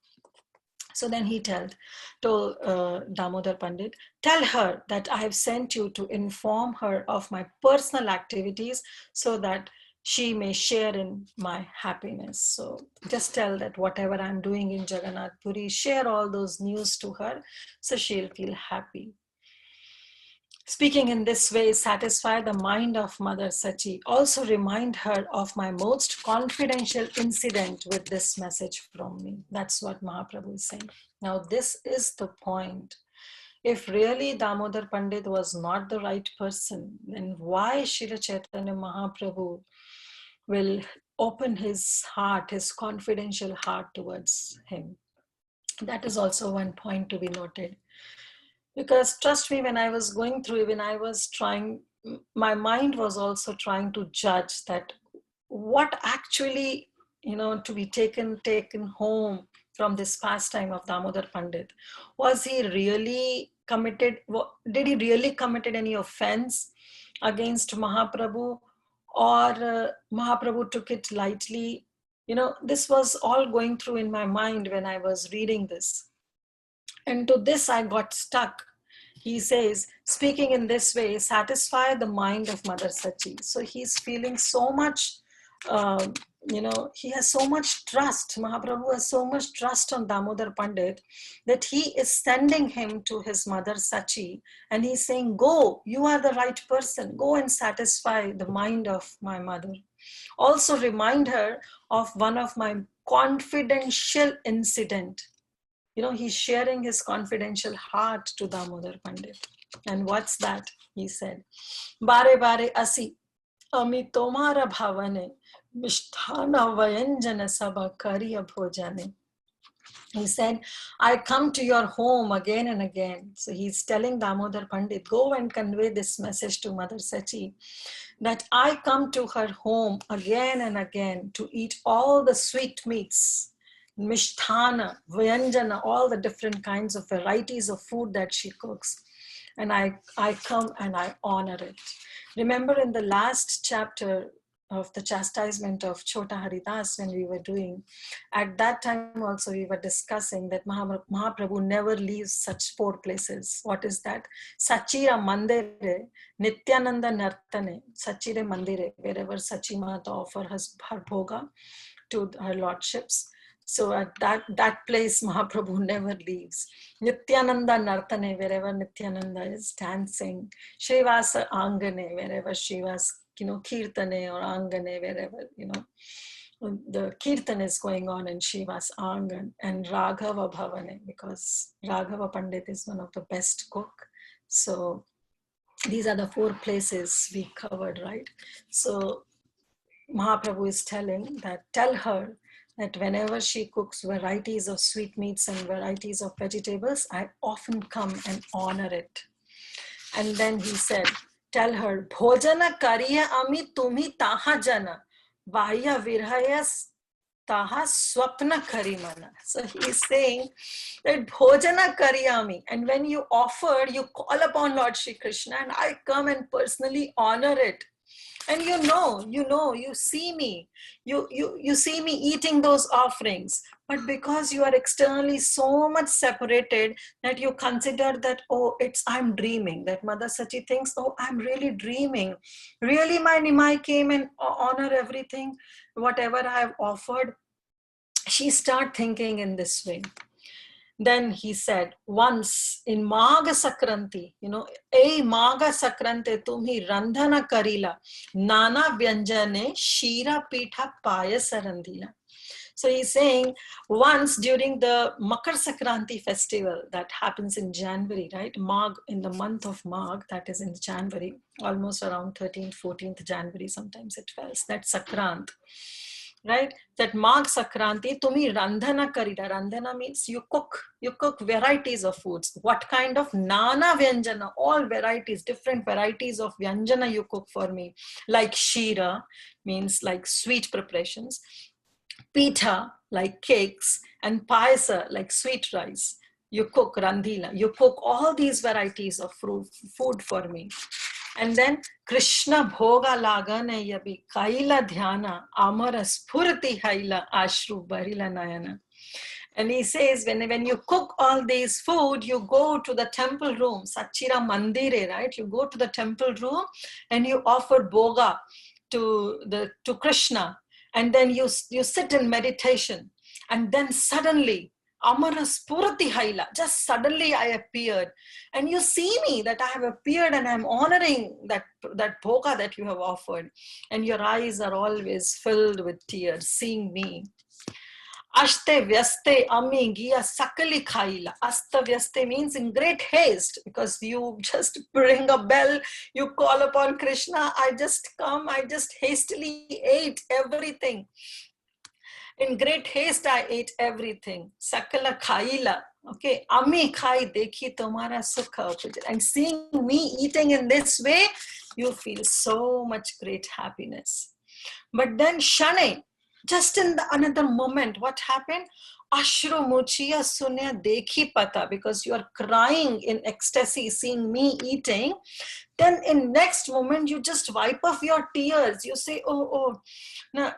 So then he told Damodar Pandit, tell her that I have sent you to inform her of my personal activities so that she may share in my happiness. So just tell that whatever I'm doing in Jagannath Puri, share all those news to her so she'll feel happy. Speaking in this way, satisfy the mind of Mother Sachi. Also remind her of my most confidential incident with this message from me. That's what Mahaprabhu is saying. Now, this is the point. If really Damodar Pandit was not the right person, then why Srila Chaitanya Mahaprabhu will open his heart, his confidential heart towards him? That is also one point to be noted. Because trust me, when I was going through, when I was trying, my mind was also trying to judge that what actually, to be taken home from this pastime of Damodar Pandit. Was he really committed? Did he really committed any offense against Mahaprabhu, or Mahaprabhu took it lightly? This was all going through in my mind when I was reading this. And to this I got stuck. He says, speaking in this way, satisfy the mind of Mother Sachi. So he's feeling so much, he has so much trust. Mahaprabhu has so much trust on Damodar Pandit that he is sending him to his Mother Sachi. And he's saying, go, you are the right person. Go and satisfy the mind of my mother. Also remind her of one of my confidential incident. He's sharing his confidential heart to Damodar Pandit. And what's that? He said, Bare bare asi, ami tomara bhavane, Misthana Vayanjana Sabha Karya Bhojane. He said, I come to your home again and again. So he's telling Damodar Pandit, go and convey this message to Mother Sachi, that I come to her home again and again to eat all the sweet meats, Misthana, Vyanjana, all the different kinds of varieties of food that she cooks. And I come and I honor it. Remember in the last chapter of the chastisement of Chota Haridas, when we were doing, at that time also we were discussing that Mahaprabhu never leaves such 4 places. What is that? Sachira Mandire, Nityananda Nartane, Sachire Mandire, wherever Sachi Mata offer her bhoga to her lordships. So at that place, Mahaprabhu never leaves. Nityananda Nartane, wherever Nityananda is dancing. Shrivasa Angane, wherever Shriva's, Kirtane or Angane, wherever, the Kirtan is going on in Shiva's Angan, and Raghava Bhavane, because Raghava Pandit is one of the best cook. So these are the 4 places we covered, right? So Mahaprabhu is telling that, tell her that whenever she cooks varieties of sweetmeats and varieties of vegetables, I often come and honor it. And then he said, tell her, Bhojana kariya ami tumi taha jana, vahya virhayas taha swapna karimana. So he's saying that Bhojana kariyami, and when you offer, you call upon Lord Shri Krishna, and I come and personally honor it. And you see me, you see me eating those offerings, but because you are externally so much separated that you consider that, oh, I'm dreaming, that Mother Sachi thinks, oh, I'm really dreaming. Really, my Nimai came and honor everything, whatever I have offered. She start thinking in this way. Then he said, once in Maga Sakranti, Maga Sakrante tumhi randhana karila, nana vyanjane shira pitha payasa randhila. So he's saying, once during the Makar Sakranti festival that happens in January, right? Mag, in the month of Mag, that is in January, almost around 13th, 14th January, sometimes it falls, that's Sakrant. Right? That Mag Sakranti, tumi randhana karida. Randhana means you cook varieties of foods. What kind of? Nana vyanjana, all varieties, different varieties of vyanjana you cook for me. Like shira, means like sweet preparations. Pitha, like cakes. And payasa, like sweet rice. You cook randhila. You cook all these varieties of food for me. And then Krishna bhoga lagane yabi kaila dhyana amara spurti haila ashru barila nayana. And he says, when you cook all these food, you go to the temple room, Sachira Mandire, right? You go to the temple room and you offer bhoga to Krishna. And then you sit in meditation. And then suddenly, Amara Spurati Haila, just suddenly I appeared. And you see me that I have appeared and I'm honoring that bhoga that you have offered. And your eyes are always filled with tears, seeing me. Ashte vyaste ami giya sakali khaila. Asta vyaste means in great haste, because you just ring a bell, you call upon Krishna, I just come, I just hastily ate everything. In great haste, I ate everything. Sakala khaila. Okay. Ami khai dekhi tumhara sukha. And seeing me eating in this way, you feel so much great happiness. But then shane, just in another moment, what happened? Ashru muchiya sunya dekhi pata, because you are crying in ecstasy, seeing me eating. Then in next moment, you just wipe off your tears. You say, oh, na,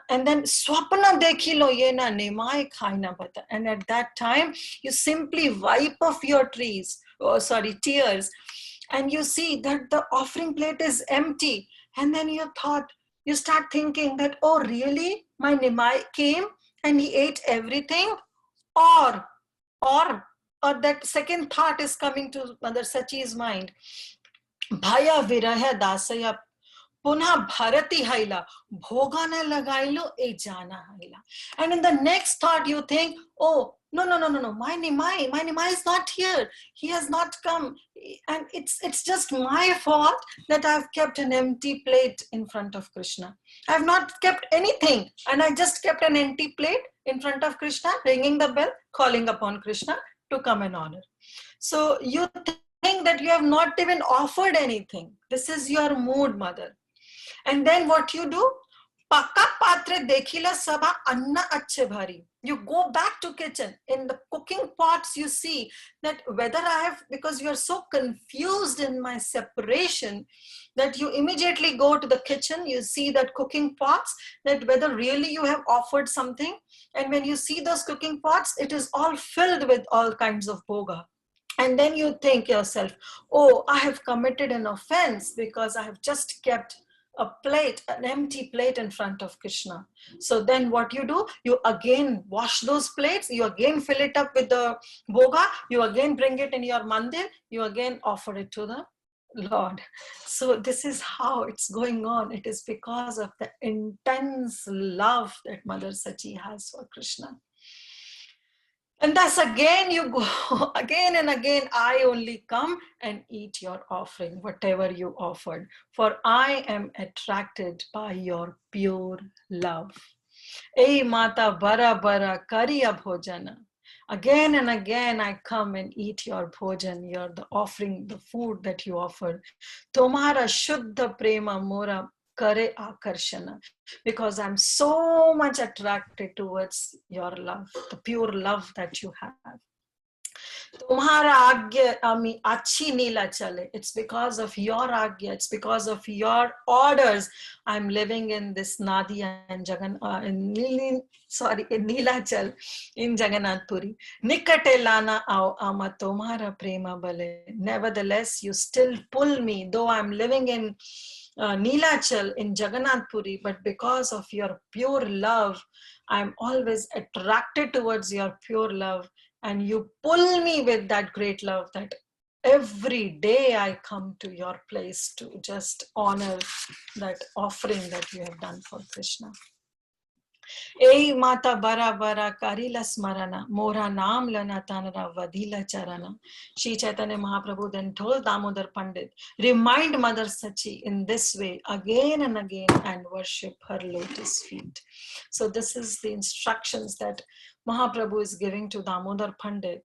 and then swapna dekhi lo ye na nimai khai na pata. And at that time, you simply wipe off your tears. And you see that the offering plate is empty. And then you start thinking that, oh, really? My Nimai came and he ate everything? Or that second thought is coming to Mother Sachi's mind. Bhaya viraya dasaya punha bharati haila bhogana lagailo e jana haila. And in the next thought you think, oh, No, my Nimai is not here. He has not come. And it's just my fault that I've kept an empty plate in front of Krishna. I've not kept anything. And I just kept an empty plate in front of Krishna, ringing the bell, calling upon Krishna to come and honor. So you think that you have not even offered anything. This is your mood, mother. And then what you do? Paka patre dekhila sabha anna acche bhari. You go back to kitchen. In the cooking pots, you see that whether I have, because you are so confused in my separation, that you immediately go to the kitchen, you see that cooking pots, that whether really you have offered something. And when you see those cooking pots, it is all filled with all kinds of bhoga. And then you think yourself, oh, I have committed an offense because I have just kept a plate, an empty plate in front of Krishna. So then what you do, you again wash those plates, you again fill it up with the bhoga, you again bring it in your mandir, you again offer it to the Lord. So this is how it's going on. It is because of the intense love that Mother Sachi has for Krishna. And thus again you go, again and again, I only come and eat your offering, whatever you offered, for I am attracted by your pure love. Ei mata bara bara kariya bhojana. Again and again I come and eat your bhojan, your the offering, the food that you offered. Tomara shuddha prema mora kare akarshana, because I'm so much attracted towards your love, the pure love that you have. Tumhara agya ami achi nila chale. It's because of your agya, it's because of your orders I'm living in this Nadia and in Nilachal in Jagannath Puri. Nikate lana au ama tomara prema bale. Nevertheless, you still pull me, though I'm living in Nilachal in Jagannath Puri, but because of your pure love, I'm always attracted towards your pure love. And you pull me with that great love that every day I come to your place to just honor that offering that you have done for Krishna. Ei mata bara bara karila smarana, mora naam lana tanara vadila charana. Shri Chaitanya Mahaprabhu then told Damodar Pandit, remind Mother Sachi in this way again and again and worship her lotus feet. So this is the instructions that Mahaprabhu is giving to Damodar Pandit,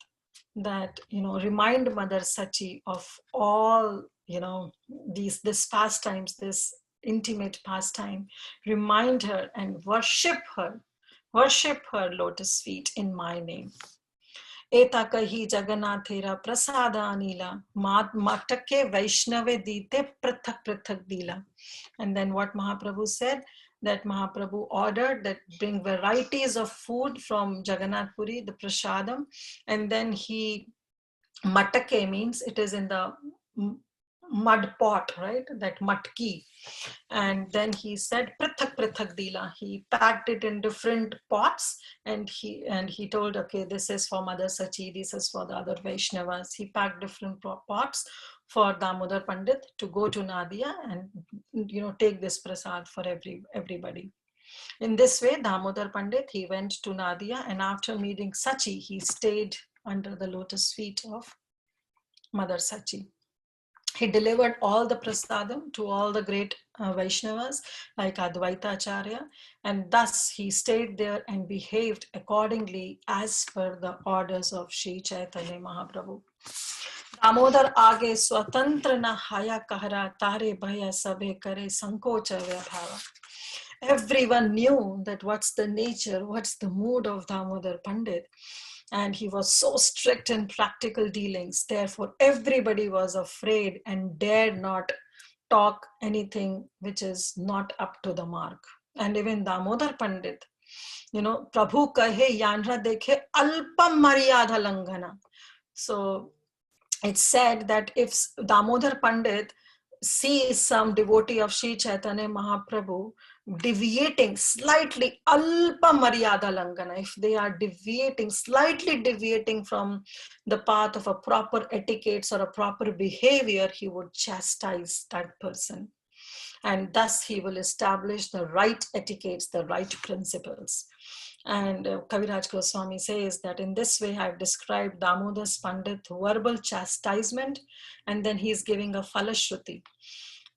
that, remind Mother Sachi of all, this pastimes, this intimate pastime. Remind her and worship her lotus feet in my name. Eta kahi Jagannathera prasada anila matake Vaishnave dite prathak prathak dila. And then what Mahaprabhu said, that Mahaprabhu ordered that bring varieties of food from Jagannath Puri, the prasadam, and then he, matake means it is in the mud pot, right? That matki. And then he said prathak prathak dila. He packed it in different pots, and he told, okay, this is for Mother Sachi, this is for the other Vaishnavas. He packed different pots for Damodar Pandit to go to Nadia and take this prasad for everybody. In this way, Damodar Pandit, he went to Nadia, and after meeting Sachi, he stayed under the lotus feet of Mother Sachi. He delivered all the prasadam to all the great Vaishnavas like Advaita Acharya, and thus he stayed there and behaved accordingly as per the orders of Sri Chaitanya Mahaprabhu. Damodar aage swatantra na haya kahara tare bhaya sabhe kare sankocha vyabhava. Everyone knew that what's the nature, what's the mood of Damodar Pandit. And he was so strict in practical dealings. Therefore, everybody was afraid and dared not talk anything which is not up to the mark. And even Damodar Pandit, Prabhu kahe yanra dekhe alpa maryada langana. So it's said that if Damodar Pandit sees some devotee of Sri Chaitanya Mahaprabhu deviating slightly, alpa maryada langana, if they are slightly deviating from the path of a proper etiquette or a proper behavior, he would chastise that person. And thus he will establish the right etiquettes, the right principles. And Kaviraj Goswami says that in this way I've described Damodar Pandit verbal chastisement, and then he's giving a Falashruti.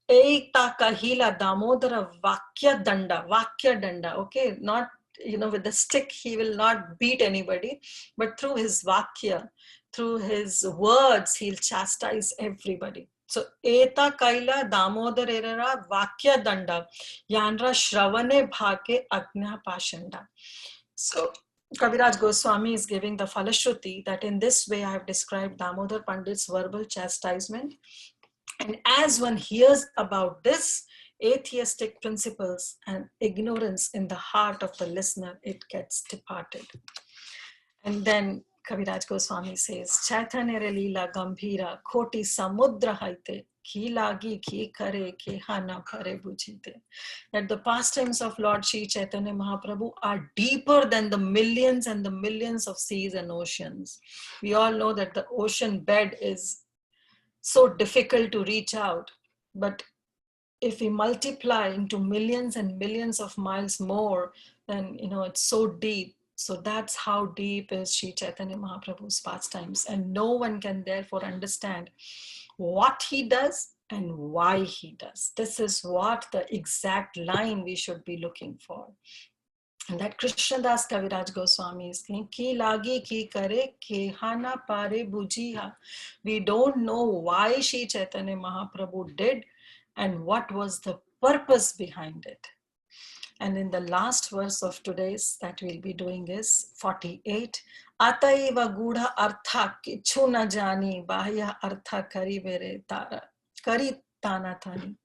Ekta kahila Damodara Vakya Danda, okay, not, with the stick, he will not beat anybody, but through his Vakya, through his words, he'll chastise everybody. So, Eta Kaila Damodar Erara Vakya Danda, Yanra Shravane Bhake Agnya Pashanda. So, Kaviraj Goswami is giving the Falashruti that in this way I have described Damodar Pandit's verbal chastisement. And as one hears about this, atheistic principles and ignorance in the heart of the listener, it gets departed. And then Kaviraj Goswami says, Chaitanya lila gambhira khoti samudra haite ki lagi ki kare ke hana kare bujite. That the pastimes of Lord Shri Chaitanya Mahaprabhu are deeper than the millions and the millions of seas and oceans. We all know that the ocean bed is so difficult to reach out, but if we multiply into millions and millions of miles more, then it's so deep. So that's how deep is Sri Chaitanya Mahaprabhu's pastimes, and no one can therefore understand what he does and why he does. This is what the exact line we should be looking for. And that Krishnadas Kaviraj Goswami is saying, Ki lagi ki kare kehana pare bujiha. We don't know why Sri Chaitanya Mahaprabhu did and what was the purpose behind it. And in the last verse of today's that we'll be doing is 48. Ataiva gudha artha kichu na jani bahya artha kari mere tara kari tana thani.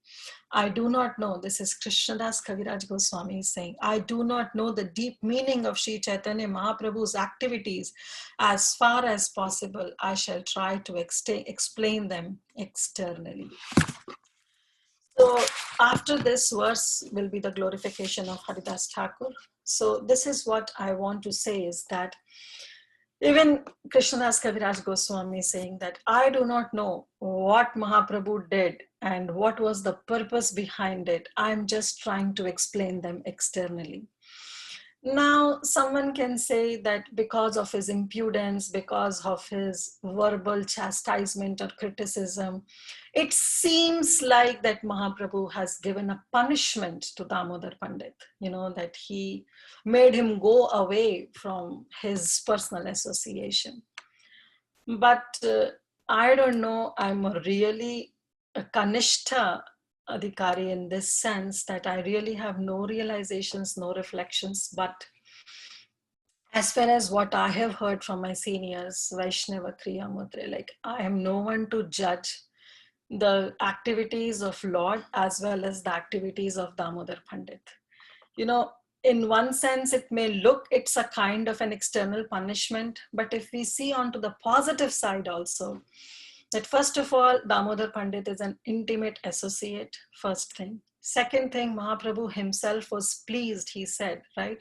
I do not know, this is Krishnadas Kaviraj Goswami saying, I do not know the deep meaning of Sri Chaitanya Mahaprabhu's activities. As far as possible, I shall try to explain them externally. So after this verse will be the glorification of Haridas Thakur. So this is what I want to say is that even Krishnadas Kaviraj Goswami is saying that I do not know what Mahaprabhu did and what was the purpose behind it. I'm just trying to explain them externally. Now, someone can say that because of his impudence, because of his verbal chastisement or criticism, it seems like that Mahaprabhu has given a punishment to Damodar Pandit, that he made him go away from his personal association. But I don't know, I'm really a Kanishta Adhikari in this sense that I really have no realizations, no reflections, but as far as what I have heard from my seniors, Vaishnava Kriya Mudre, like I am no one to judge the activities of Lord as well as the activities of Damodar Pandit. In one sense, it may look it's a kind of an external punishment, but if we see onto the positive side also, that first of all, Damodar Pandit is an intimate associate, first thing. Second thing, Mahaprabhu himself was pleased, he said, right?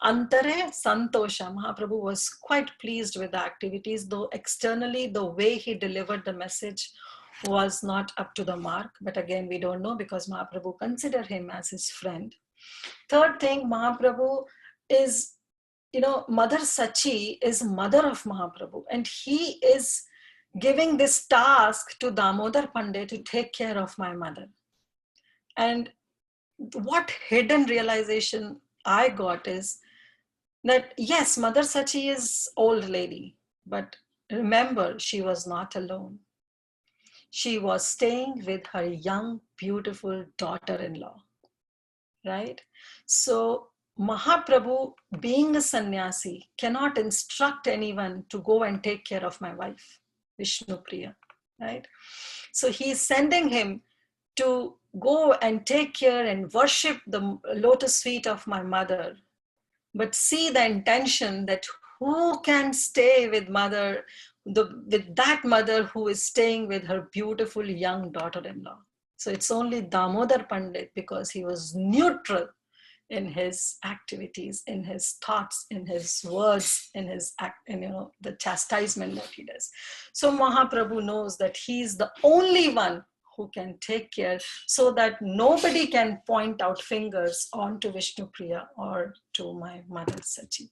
Antare Santosha, Mahaprabhu was quite pleased with the activities, though externally the way he delivered the message was not up to the mark. But again, we don't know because Mahaprabhu considered him as his friend. Third thing, Mahaprabhu is, Mother Sachi is mother of Mahaprabhu, and he is giving this task to Damodar Pandit to take care of my mother. And what hidden realization I got is that yes, Mother Sachi is old lady, but remember, she was not alone. She was staying with her young, beautiful daughter-in-law, right? So Mahaprabhu, being a sannyasi, cannot instruct anyone to go and take care of my wife, Vishnu Priya, right? So he's sending him to go and take care and worship the lotus feet of my mother. But see the intention that who can stay with mother, with that mother who is staying with her beautiful young daughter-in-law. So it's only Damodar Pandit because he was neutral in his activities, in his thoughts, in his words, in his act, and the chastisement that he does. So Mahaprabhu knows that he is the only one who can take care so that nobody can point out fingers onto Vishnupriya or to my mother Sachi.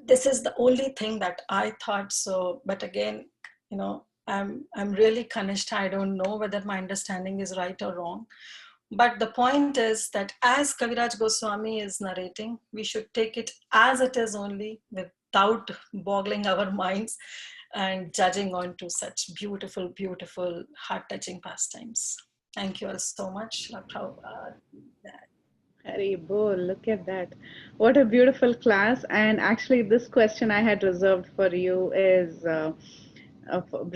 This is the only thing that I thought so. But again, I'm really Kanishta. I don't know whether my understanding is right or wrong. But the point is that as Kaviraj Goswami is narrating, we should take it as it is only, without boggling our minds and judging on to such beautiful, beautiful, heart-touching pastimes. Thank you all so much. Hari Bol, look at that. What a beautiful class. And actually, this question I had reserved for you is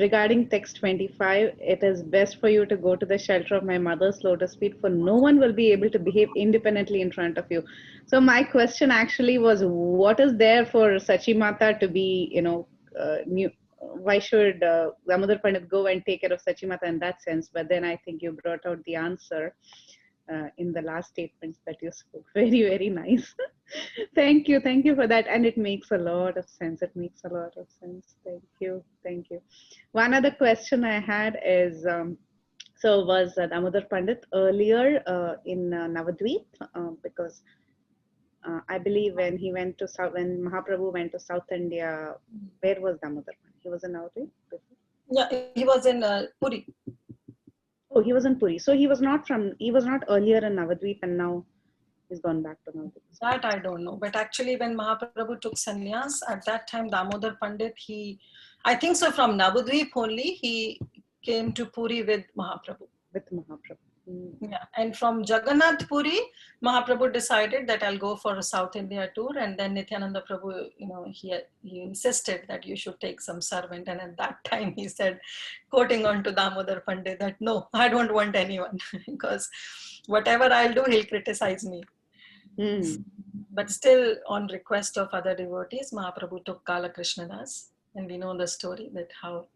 regarding text 25. It is best for you to go to the shelter of my mother's lotus feet, for no one will be able to behave independently in front of you. So my question actually was, what is there for Sachi Mata to be, new? Why should Damodar Pandit go and take care of Sachi Mata in that sense? But then I think you brought out the answer in the last statements that you spoke. Very, very nice. Thank you for that. And it makes a lot of sense. It makes a lot of sense. Thank you. One other question I had is, was Damodar Pandit earlier in Navadvip? Because I believe when Mahaprabhu went to South India, where was Damodar Pandit? He was in Navadvip before? Yeah, he was in Puri. Oh, he was in Puri. So he was not earlier in Navadvip, and now he's gone back to Navadvip. That I don't know. But actually, when Mahaprabhu took sannyas, at that time, Damodar Pandit, I think so, from Navadvip only, he came to Puri with Mahaprabhu. Yeah, and from Jagannath Puri, Mahaprabhu decided that I'll go for a South India tour, and then Nityananda Prabhu, he insisted that you should take some servant, and at that time he said, quoting on to Damodar Pandit, that no, I don't want anyone, because whatever I'll do, he'll criticize me. But still, on request of other devotees, Mahaprabhu took Kala Krishnadas, and we know the story that how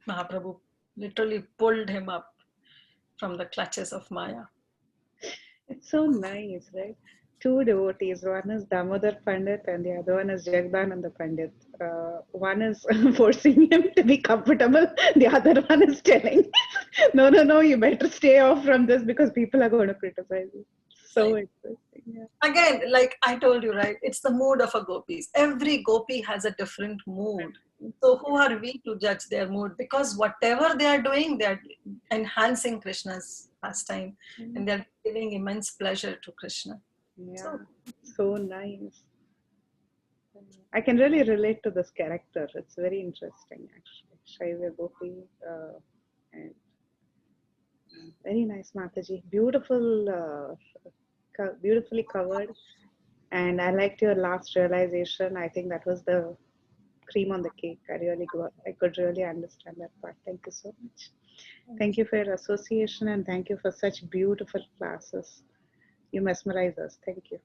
Mahaprabhu literally pulled him up from the clutches of Maya. It's so nice, right? Two devotees. One is Damodar Pandit and the other one is Jagdananda Pandit. One is forcing him to be comfortable. The other one is telling, no, you better stay off from this because people are going to criticize you. So interesting. Yeah. Again, like I told you, right? It's the mood of a gopis. Every gopi has a different mood. So who are we to judge their mood? Because whatever they are doing, they are enhancing Krishna's pastime, and they're giving immense pleasure to Krishna. Yeah, so nice. I can really relate to this character. It's very interesting, actually. Shaiva Gopi, and very nice Mataji. Beautifully covered. And I liked your last realization. I think that was the cream on the cake. I could really understand that part. Thank you so much. Thank you for your association, and thank you for such beautiful classes. You mesmerize us. Thank you.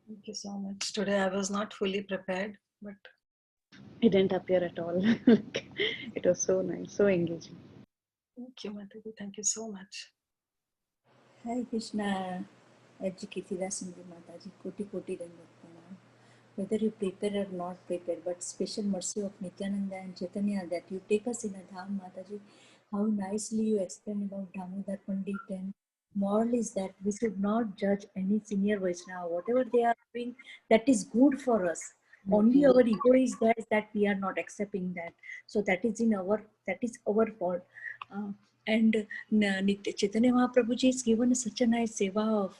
Thank you so much. Today I was not fully prepared, but it didn't appear at all. It was so nice, so engaging. Thank you, Mataji. Thank you so much. Hare Krishna. Kirtida Sundari Mataji, Koti Dandavat Pranam. Whether you prepare or not prepare, but special mercy of Nityananda and Chaitanya that you take us in a dham, Mataji. How nicely you explain about Damodar Pandit, and moral is that we should not judge any senior Vaishnava. Whatever they are doing, that is good for us. Only our ego is that we are not accepting that. So that is our fault. And Chaitanya Mahaprabhuji has given such a nice seva of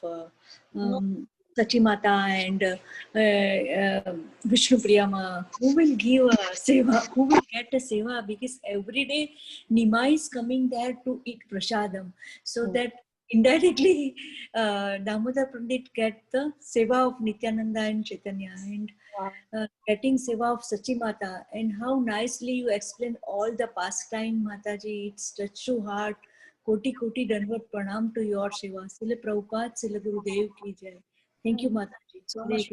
Sachi Mata and Vishnu Priyama. Who will give a seva? Who will get a seva? Because every day Nima is coming there to eat prasadam. So that indirectly Damodar Pandit get the seva of Nityananda and Chaitanya, and getting seva of Sachi Mata. And how nicely you explain all the pastime, Mataji. It's touched to heart. Koti Dandavat Pranam to your seva. Srila Prabhupada, Srila Gurudev ki jai. Thank you, Mataji. So much,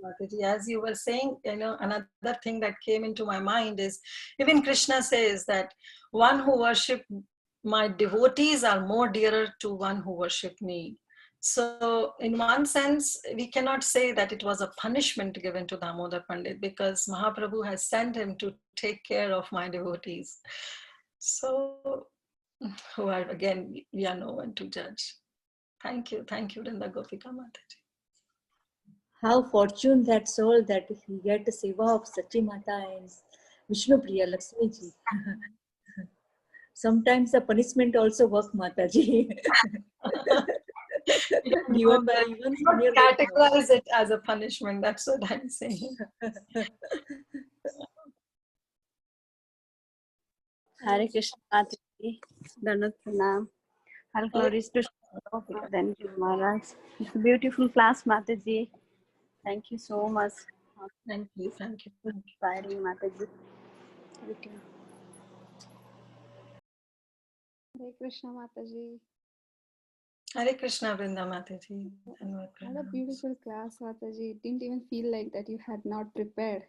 Mataji. As you were saying, another thing that came into my mind is, even Krishna says that one who worship my devotees are more dearer to one who worship me. So in one sense, we cannot say that it was a punishment given to Damodar Pandit, because Mahaprabhu has sent him to take care of my devotees. So who are, again, we are no one to judge. Thank you, Vrinda Gopika Mataji. How fortunate that soul that he get the seva of Sachi Mata and Vishnu Priya Lakshmi ji. Sometimes the punishment also work, Mataji. Given by even senior. Categorize it as a punishment. That's what I'm saying. Hare Krishna Mataji, Dandavat Pranam. All glories to Then Maharaj. It's a beautiful class, Mataji. Thank you so much. Thank you. Inspiring, Mataji. Thank you. Hare Krishna Mataji. Hare Krishna Vrinda Mataji. What a beautiful class, Mataji. It didn't even feel like that you had not prepared.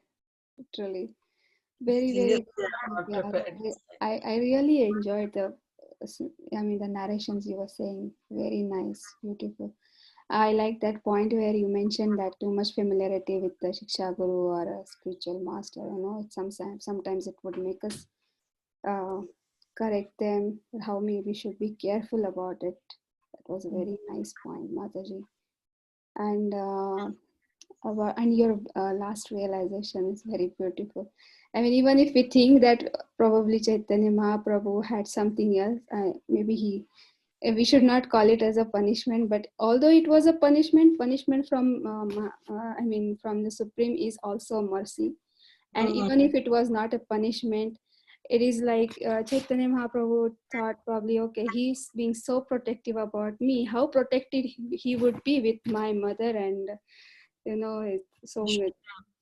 Literally. Very good. I really enjoyed the narrations you were saying. Very nice, beautiful. I like that point where you mentioned that too much familiarity with the Shiksha Guru or a spiritual master. Sometimes it would make us correct them, how we should be careful about it. That was a very nice point, Mataji. And your last realization is very beautiful. I mean, even if we think that probably Chaitanya Mahaprabhu had something else, maybe we should not call it as a punishment, but although it was a punishment from from the Supreme is also mercy. And even if it was not a punishment, it is like Chaitanya Mahaprabhu thought probably, okay, he's being so protective about me, how protected he would be with my mother, and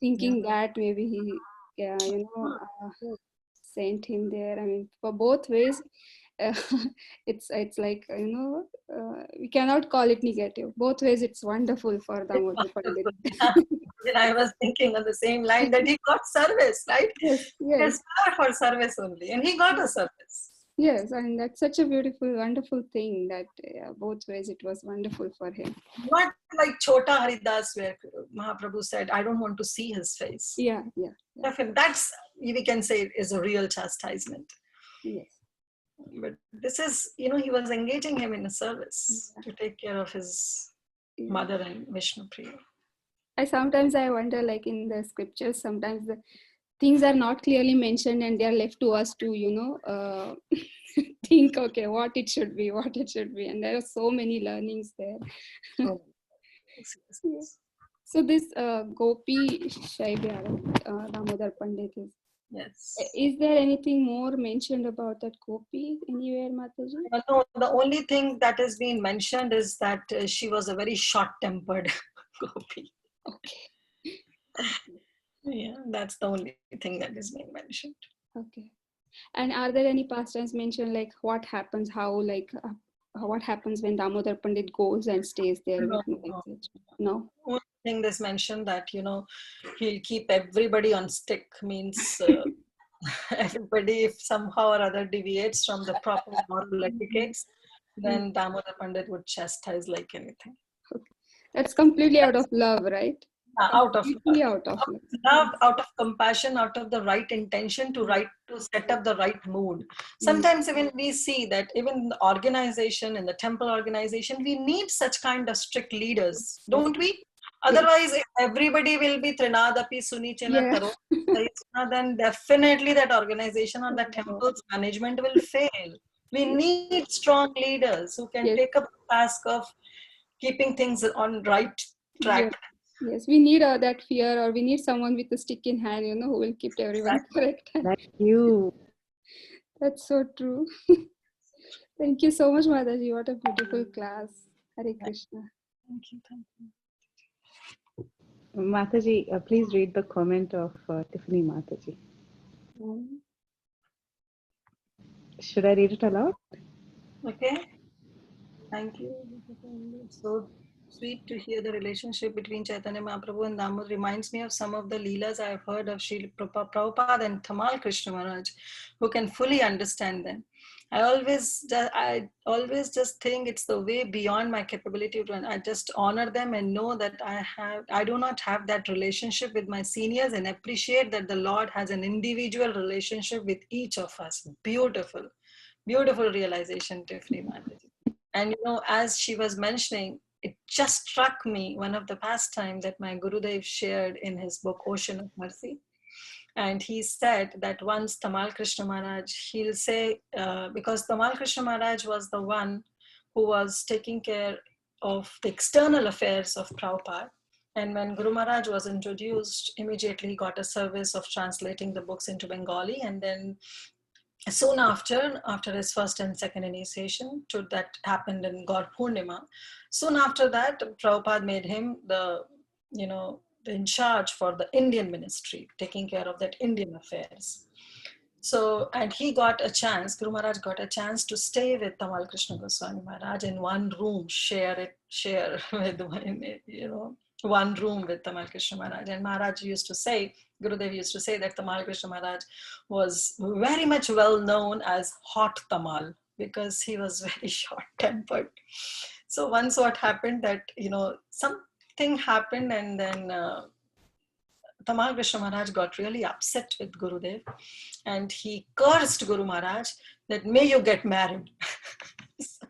thinking that maybe he sent him there. I mean, for both ways, it's like we cannot call it negative. Both ways, it's wonderful for Damodar Pandit. I was thinking on the same line that he got service, right? Yes. It's for service only, and he got a service. Yes, and that's such a beautiful, wonderful thing that both ways it was wonderful for him. Not like Chota Haridas, where Mahaprabhu said, "I don't want to see his face." Yeah. That's, we can say, is a real chastisement. Yes. But this is, he was engaging him in a service to take care of his mother and Vishnu Priya. Sometimes I wonder, like in the scriptures, sometimes the things are not clearly mentioned and they are left to us to, think, okay, what it should be. And there are so many learnings there. Yes. So this Gopi Shaibhyara, Damodar Pandit is. Yes. Is there anything more mentioned about that Gopi anywhere, Mataji? No, the only thing that is being mentioned is that she was a very short-tempered Gopi. Okay. Yeah, that's the only thing that is being mentioned. Okay. And are there any pastimes mentioned, like what happens, what happens when Damodar Pandit goes and stays there? No. Only thing that's mentioned that, he'll keep everybody on stick, means everybody, if somehow or other deviates from the proper moral etiquettes, then Damodar Pandit would chastise like anything. Okay. That's completely out of love, right? Out of love, out of compassion, out of the right intention to set up the right mood. Sometimes even we see that even in the organization, in the temple organization, we need such kind of strict leaders, don't we? Otherwise, if everybody will be Trinadapi Sunichana Karo, then definitely that organization or the temple's management will fail. We need strong leaders who can take up the task of keeping things on right track. Yes, we need that fear, or we need someone with a stick in hand, who will keep everyone correct. Thank you. That's so true. Thank you so much, Mataji. What a beautiful class. Hare Krishna. Thank you. Mataji, please read the comment of Tiffany Mataji. Should I read it aloud? Okay. Thank you. So sweet to hear the relationship between Chaitanya Mahaprabhu and Damodar. Reminds me of some of the leelas I have heard of Srila Prabhupada and Tamal Krishna Maharaj, who can fully understand them. I always just think it's the way beyond my capability to run. I just honor them and know that I do not have that relationship with my seniors, and appreciate that the Lord has an individual relationship with each of us. Beautiful. Beautiful realization, Tiffany Mataji. And as she was mentioning, it just struck me one of the pastimes that my Gurudev shared in his book Ocean of Mercy. And he said that once Tamal Krishna Maharaj, he'll say, because Tamal Krishna Maharaj was the one who was taking care of the external affairs of Prabhupada. And when Guru Maharaj was introduced, immediately he got a service of translating the books into Bengali. And then soon after his first and second initiation, that happened in God Purnima. Soon after that, Prabhupada made him in charge for the Indian ministry, taking care of that Indian affairs. So, and he got a chance, Guru Maharaj got a chance to stay with Tamal Krishna Goswami Maharaj in one room, share with, one room with Tamal Krishna Maharaj. And Maharaj used to say, Gurudev used to say that Tamal Krishna Maharaj was very much well known as Hot Tamal because he was very short-tempered. So once what happened that, something happened, and then Tamal Krishna Maharaj got really upset with Gurudev, and he cursed Guru Maharaj that may you get married. So,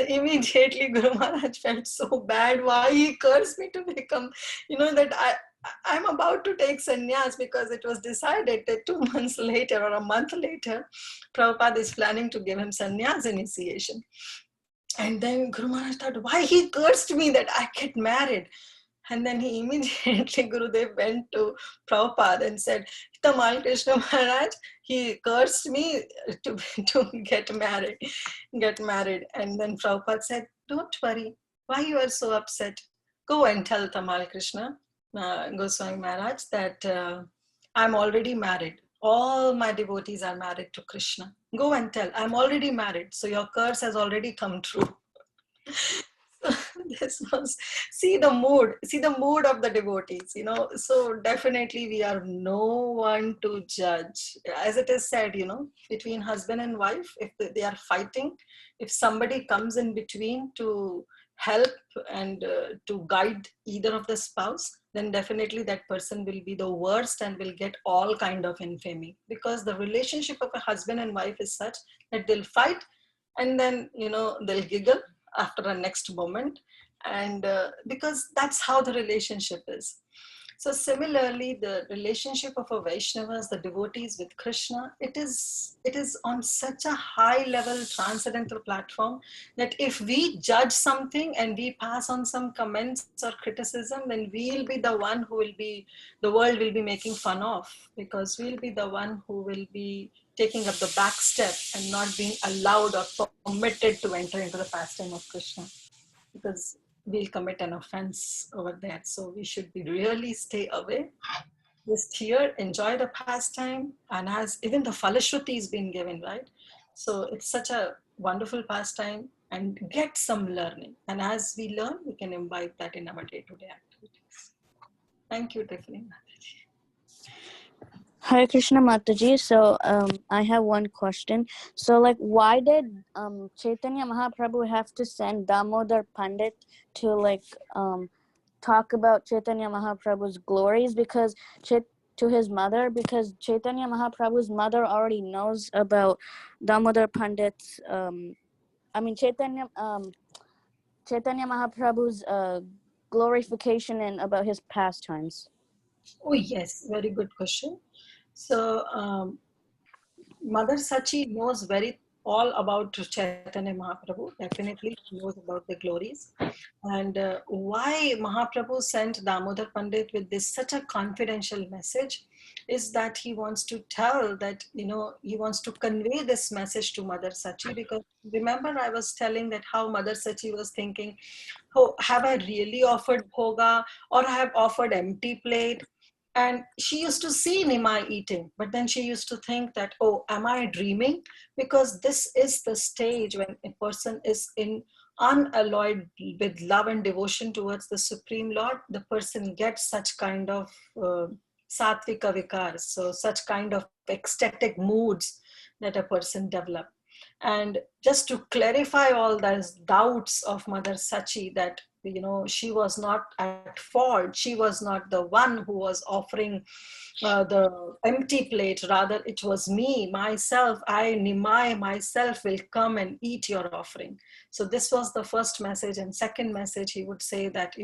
immediately Guru Maharaj felt so bad. Why he cursed me to become, that I'm about to take sannyas, because it was decided that 2 months later or a month later, Prabhupada is planning to give him sannyas initiation. And then Guru Maharaj thought, why he cursed me that I get married? And then he immediately, Gurudev went to Prabhupada and said, Tamal Krishna Maharaj, he cursed me to get married. And then Prabhupada said, don't worry, why you are so upset? Go and tell Tamal Krishna Goswami Maharaj that I'm already married. All my devotees are married to Krishna. Go and tell, I'm already married, so your curse has already come true. This was, see the mood of the devotees, so definitely we are no one to judge. As it is said, between husband and wife, if they are fighting, if somebody comes in between to help and to guide either of the spouse, then definitely that person will be the worst and will get all kind of infamy, because the relationship of a husband and wife is such that they'll fight and then they'll giggle after a next moment, and because that's how the relationship is. So similarly, the relationship of a Vaishnavas, the devotees with Krishna, it is on such a high level transcendental platform that if we judge something and we pass on some comments or criticism, then we'll be the one the world will be making fun of, because we'll be the one who will be taking up the back step and not being allowed or permitted to enter into the pastime of Krishna, because we'll commit an offense over that. So we should be really stay away. Just here, enjoy the pastime, and as even the Falashruti is being given, right? So it's such a wonderful pastime, and get some learning. And as we learn, we can imbibe that in our day-to-day activities. Thank you, Tiffany. Hare Krishna Mataji. So I have one question. So why did Chaitanya Mahaprabhu have to send Damodar Pandit to talk about Chaitanya Mahaprabhu's glories to his mother? Because Chaitanya Mahaprabhu's mother already knows about Damodar Pandit's Chaitanya Mahaprabhu's glorification and about his pastimes. Oh yes, very good question. So Mother Sachi knows all about Chaitanya Mahaprabhu. Definitely she knows about the glories. And why Mahaprabhu sent Damodar Pandit with such a confidential message is that he wants to tell that, he wants to convey this message to Mother Sachi, because remember I was telling that how Mother Sachi was thinking, oh, have I really offered bhoga, or I have offered empty plate? And she used to see Nimai eating, but then she used to think that, oh, am I dreaming? Because this is the stage when a person is unalloyed with love and devotion towards the Supreme Lord. The person gets such kind of sattvika vikars, so such kind of ecstatic moods that a person develops. And just to clarify all those doubts of Mother Sachi, that she was not at fault. She was not the one who was offering the empty plate. Rather, it was me, myself. I, Nimai, myself will come and eat your offering. So this was the first message. And second message, he would say that,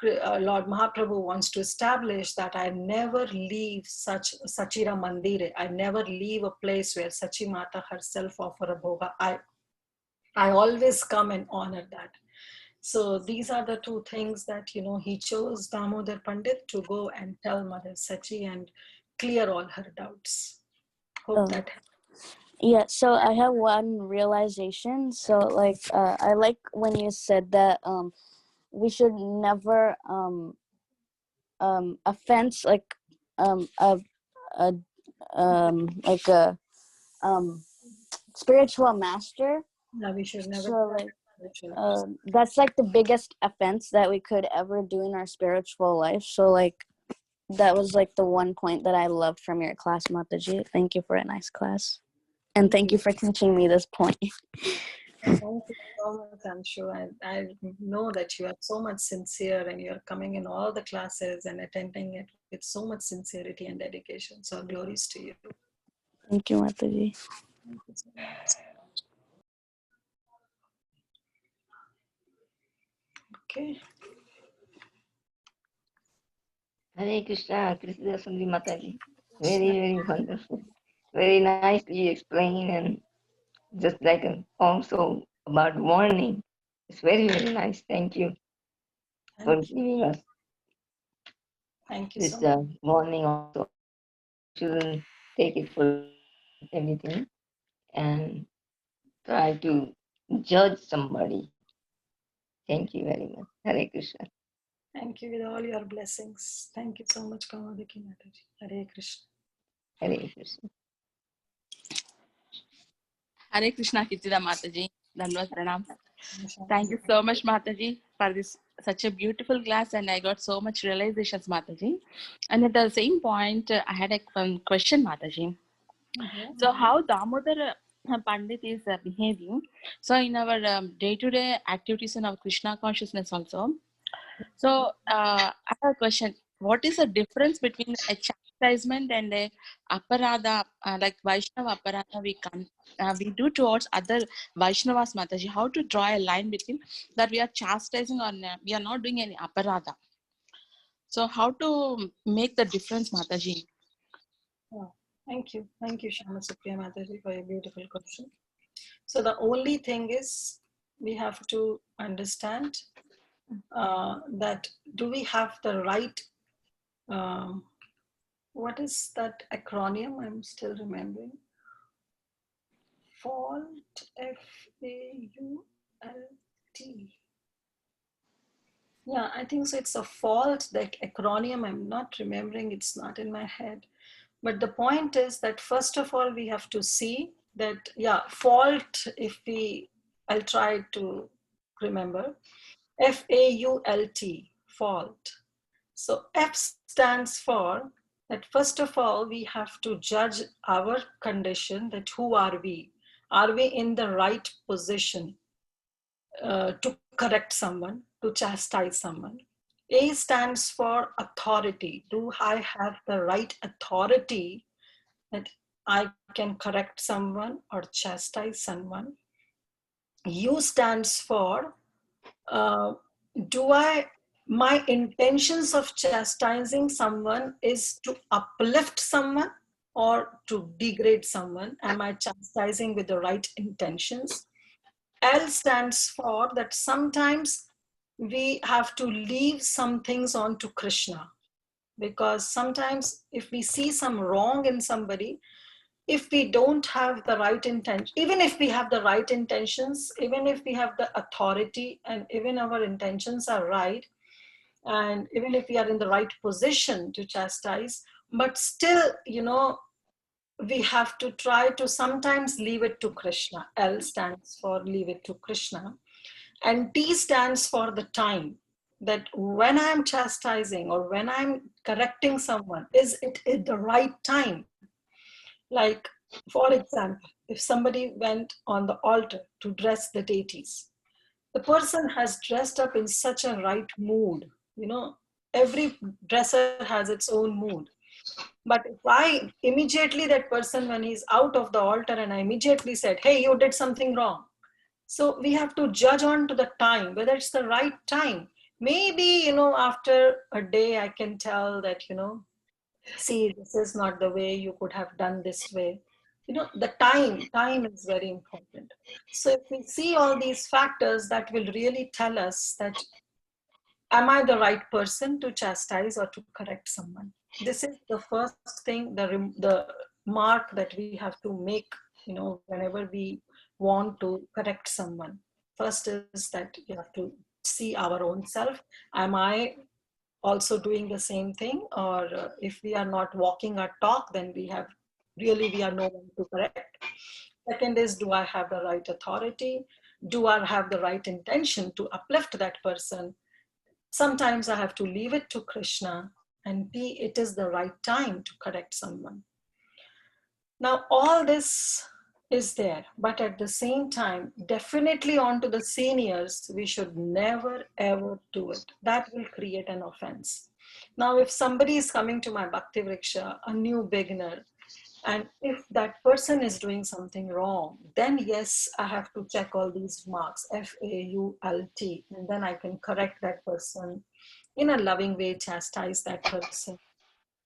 Lord Mahaprabhu wants to establish that I never leave such Sachira Mandire. I never leave a place where Sachi Mata herself offer a bhoga. I always come and honor that. So these are the two things that, he chose Damodar Pandit to go and tell Mother Sachi and clear all her doubts. Hope that helps. Yeah, so I have one realization. So like I like when you said that we should never offense like a like a spiritual master. Yeah, we should never. So like that's like the biggest offense that we could ever do in our spiritual life. So like that was like the one point that I loved from your class, Mataji. Thank you for a nice class. And thank you for teaching me this point. Thank you so much, Anshu. I know that you are so much sincere and you are coming in all the classes and attending it with so much sincerity and dedication. So glories to you. Thank you, Mataji. Thank you so much. Okay. Hare Krishna, Kirtida Sundari Mataji. Very, very wonderful. Very nicely explained, and just like also about warning. It's very, very nice. Thank you for giving us this warning also. Shouldn't take it for everything and try to judge somebody. Thank you very much. Hare Krishna. Thank you with all your blessings. Thank you so much, Kamadiki Mataji. Hare Krishna. Hare Krishna. Hare Krishna, Kirtida Mataji. Dandavat Pranam. Thank you so much, Mataji, for this such a beautiful class, and I got so much realizations, Mataji. And at the same point, I had a question, Mataji. So how Damodar Pandit is behaving? So in our day-to-day activities in our Krishna consciousness also. So I have a question. What is the difference between a chastisement and a aparadha, like Vaishnava aparadha we do towards other Vaishnavas, Mataji? How to draw a line between that we are chastising or we are not doing any aparadha? So how to make the difference, Mataji? Oh, thank you. Thank you, Shama Supriya Mataji, for your beautiful question. So the only thing is we have to understand that do we have the right, what is that acronym? I'm still remembering. Fault, F-A-U-L-T. Yeah, I think so. It's a fault, that acronym. I'm not remembering. It's not in my head. But the point is that first of all, we have to see that, yeah, fault, I'll try to remember. F-A-U-L-T, fault. So F stands for that first of all, we have to judge our condition, that who are we? Are we in the right position to correct someone, to chastise someone? A stands for authority. Do I have the right authority that I can correct someone or chastise someone? U stands for my intentions of chastising someone is to uplift someone or to degrade someone? Am I chastising with the right intentions? L stands for that sometimes we have to leave some things on to Krishna, because sometimes if we see some wrong in somebody, if we don't have the right intention, even if we have the right intentions, even if we have the authority and even our intentions are right, and even if we are in the right position to chastise, but still, we have to try to sometimes leave it to Krishna. L stands for leave it to Krishna. And T stands for the time, that when I'm chastising or when I'm correcting someone, is it at the right time? Like, for example, if somebody went on the altar to dress the deities, the person has dressed up in such a right mood. Every dresser has its own mood. But if I immediately, that person, when he's out of the altar, and I immediately said, hey, you did something wrong. So we have to judge on to the time, whether it's the right time. Maybe, after a day, I can tell that, see, this is not the way, you could have done this way. The time is very important. So if we see all these factors, that will really tell us that, am I the right person to chastise or to correct someone? This is the first thing, the mark that we have to make, whenever we want to correct someone. First is that we have to see our own self. Am I also doing the same thing? Or if we are not walking our talk, then we are no one to correct. Second is, do I have the right authority? Do I have the right intention to uplift that person? Sometimes I have to leave it to Krishna, and it is the right time to correct someone. Now, all this is there, but at the same time, definitely onto the seniors, we should never ever do it. That will create an offense. Now, if somebody is coming to my Bhakti Vriksha, a new beginner, and if that person is doing something wrong, then yes, I have to check all these marks, FAULT, and then I can correct that person in a loving way, chastise that person,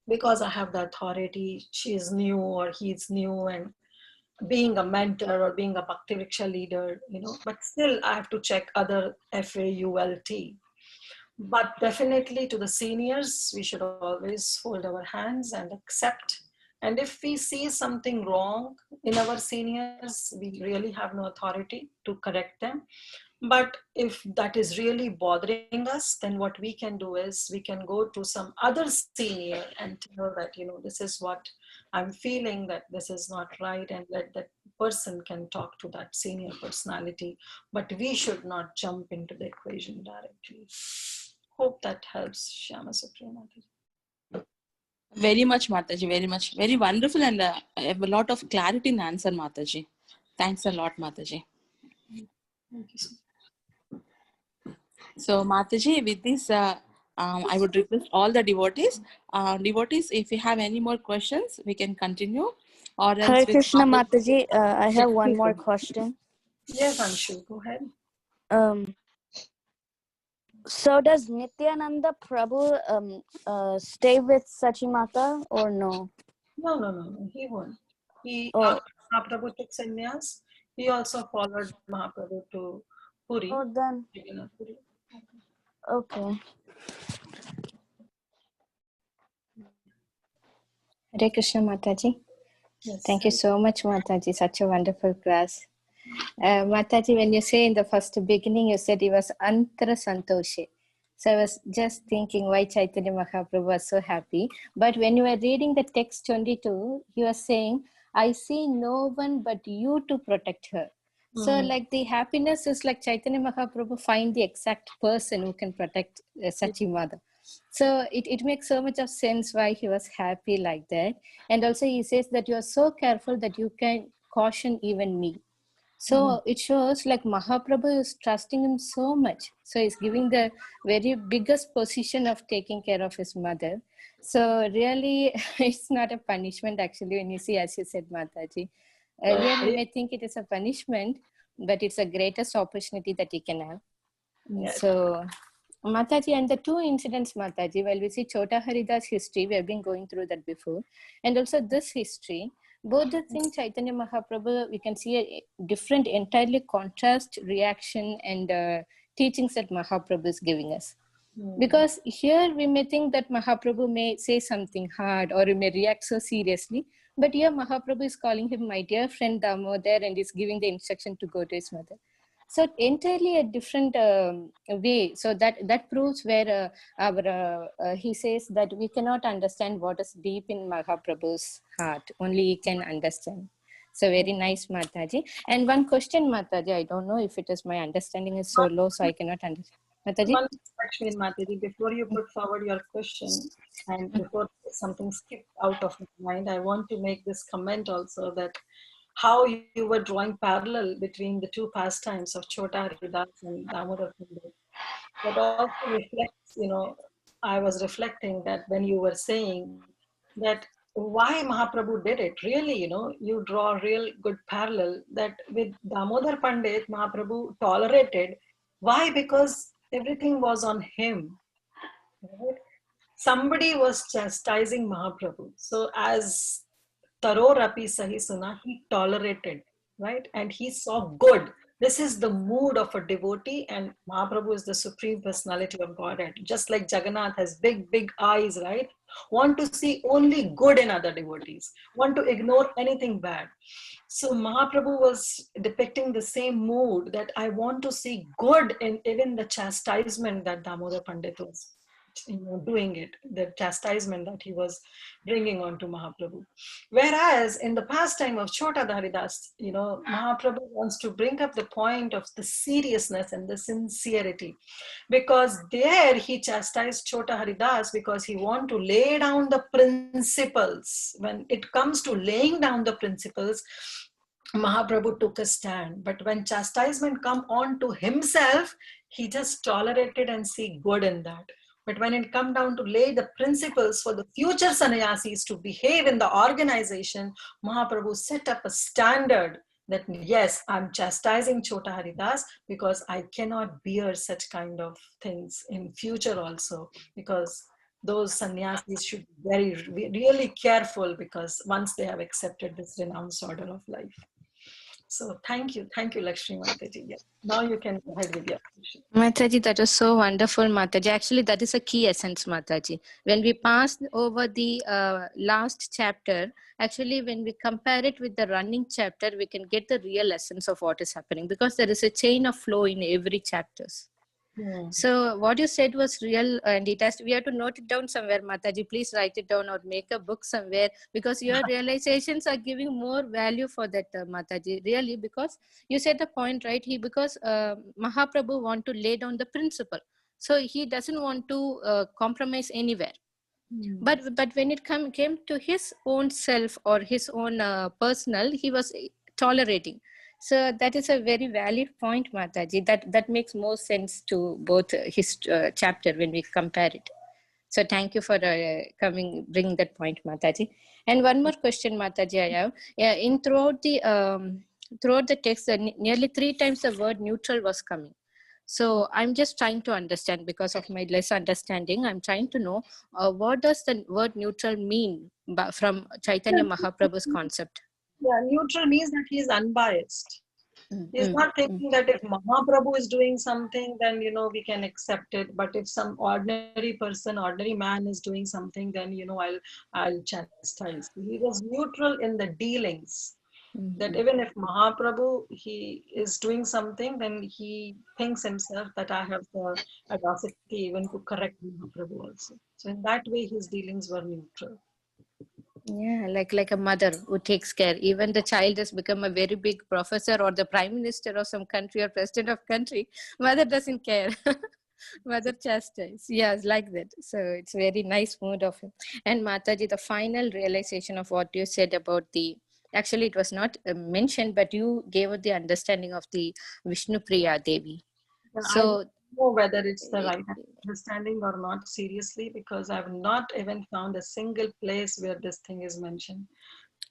because I have the authority. She is new or he's new, and being a mentor or being a Bhakti Vriksha leader, but still I have to check other FAULT. But definitely to the seniors, we should always fold our hands and accept. And if we see something wrong in our seniors, we really have no authority to correct them. But if that is really bothering us, then what we can do is we can go to some other senior and tell that, this is what I'm feeling, that this is not right, and let that person can talk to that senior personality. But we should not jump into the equation directly. Hope that helps, Shyama Supriya Mataji. Very much, Mataji, very much. Very wonderful, and I have a lot of clarity in answer, Mataji. Thanks a lot, Mataji. Thank you so much. So, Mataji, with this, I would request all the devotees. Devotees, if you have any more questions, we can continue. Or else Hare with Krishna Mataji, I Yeah, have one please more go. question. Yes, Anshu, go ahead. So does Nityananda Prabhu stay with Sachimata or no? No, he won't. Oh. After Mahaprabhu took sannyas, he also followed Mahaprabhu to Puri. Oh, then. Okay. Hare Krishna Mataji. Yes. Thank you so much, Mataji. Such a wonderful class. Mataji, when you say in the first beginning, you said he was Antara Santoshe. So I was just thinking why Chaitanya Mahaprabhu was so happy. But when you were reading the text 22, he was saying, I see no one but you to protect her. So like the happiness is like Chaitanya Mahaprabhu find the exact person who can protect Sachi Mother. So it makes so much of sense why he was happy like that. And also he says that you are so careful that you can caution even me. So it shows like Mahaprabhu is trusting him so much. So he's giving the very biggest position of taking care of his mother. So really, it's not a punishment actually when you see, as you said, Mataji. Earlier we may think it is a punishment, but it's the greatest opportunity that he can have. Yes. So Mataji, and the two incidents, Mataji, while we see Chota Haridas history, we have been going through that before, and also this history, both the things Chaitanya Mahaprabhu, we can see a different, entirely contrast reaction and teachings that Mahaprabhu is giving us. Because here we may think that Mahaprabhu may say something hard or he may react so seriously, but here Mahaprabhu is calling him my dear friend Damodar and is giving the instruction to go to his mother. So entirely a different way. So that proves where he says that we cannot understand what is deep in Mahaprabhu's heart. Only he can understand. So very nice, Mataji. And one question, Mataji, I don't know if it is my understanding is so low, so I cannot understand. Mataji? One question, Mataji, before you put forward your question and before something skipped out of my mind, I want to make this comment also that how you were drawing parallel between the two pastimes of Chota Haridas and Damodar Pandit. That also reflects, I was reflecting that when you were saying that why Mahaprabhu did it, really, you draw a real good parallel that with Damodar Pandit, Mahaprabhu tolerated. Why? Because everything was on him. Right? Somebody was chastising Mahaprabhu. So as Taro Rapi Sahi Suna, he tolerated, right? And he saw good. This is the mood of a devotee, and Mahaprabhu is the supreme personality of Godhead. Just like Jagannath has big, big eyes, right? Want to see only good in other devotees, want to ignore anything bad. So Mahaprabhu was depicting the same mood that I want to see good in even the chastisement that Damodar Pandit was doing it, the chastisement that he was bringing on to Mahaprabhu. Whereas in the pastime of Chota Haridas, Mahaprabhu wants to bring up the point of the seriousness and the sincerity, because there he chastised Chota Haridas because he want to lay down the principles. When it comes to laying down the principles, Mahaprabhu took a stand. But when chastisement come on to himself, he just tolerated and see good in that. But when it come down to lay the principles for the future sannyasis to behave in the organization, Mahaprabhu set up a standard that yes, I'm chastising Chota Haridas because I cannot bear such kind of things in future also, because those sannyasis should be really careful, because once they have accepted this renounced order of life. So thank you, Lakshmi Mataji. Yeah. Now you can go ahead with your question. Mataji, that was so wonderful, Mataji. Actually, that is a key essence, Mataji. When we pass over the last chapter, actually, when we compare it with the running chapter, we can get the real essence of what is happening, because there is a chain of flow in every chapters. So what you said was real, and we have to note it down somewhere, Mataji. Please write it down or make a book somewhere, because your realizations are giving more value for that, Mataji. Really, because you said the point, right? Because Mahaprabhu want to lay down the principle, so he doesn't want to compromise anywhere. But when it came to his own self or his own personal, he was tolerating. So that is a very valid point, Mataji. That makes more sense to both his chapter when we compare it. So thank you for bringing that point, Mataji. And one more question, Mataji, I have. Yeah, throughout the text, nearly 3 times the word neutral was coming. So I'm just trying to understand, because of my less understanding. I'm trying to know what does the word neutral mean from Chaitanya Mahaprabhu's concept. Yeah, neutral means that he is unbiased. He's not thinking that if Mahaprabhu is doing something, then we can accept it. But if some ordinary person, ordinary man is doing something, then I'll chastise. He was neutral in the dealings. That even if Mahaprabhu he is doing something, then he thinks himself that I have the audacity even to correct Mahaprabhu also. So in that way, his dealings were neutral. Yeah, like a mother who takes care. Even the child has become a very big professor or the prime minister of some country or president of country, mother doesn't care. Mother chastise. Yes, like that. So it's very nice mood of him. And Mataji, the final realization of what you said about actually it was not mentioned, but you gave the understanding of the Vishnu Priya Devi. Yeah, so I don't know whether it's the right understanding or not, seriously, because I've not even found a single place where this thing is mentioned.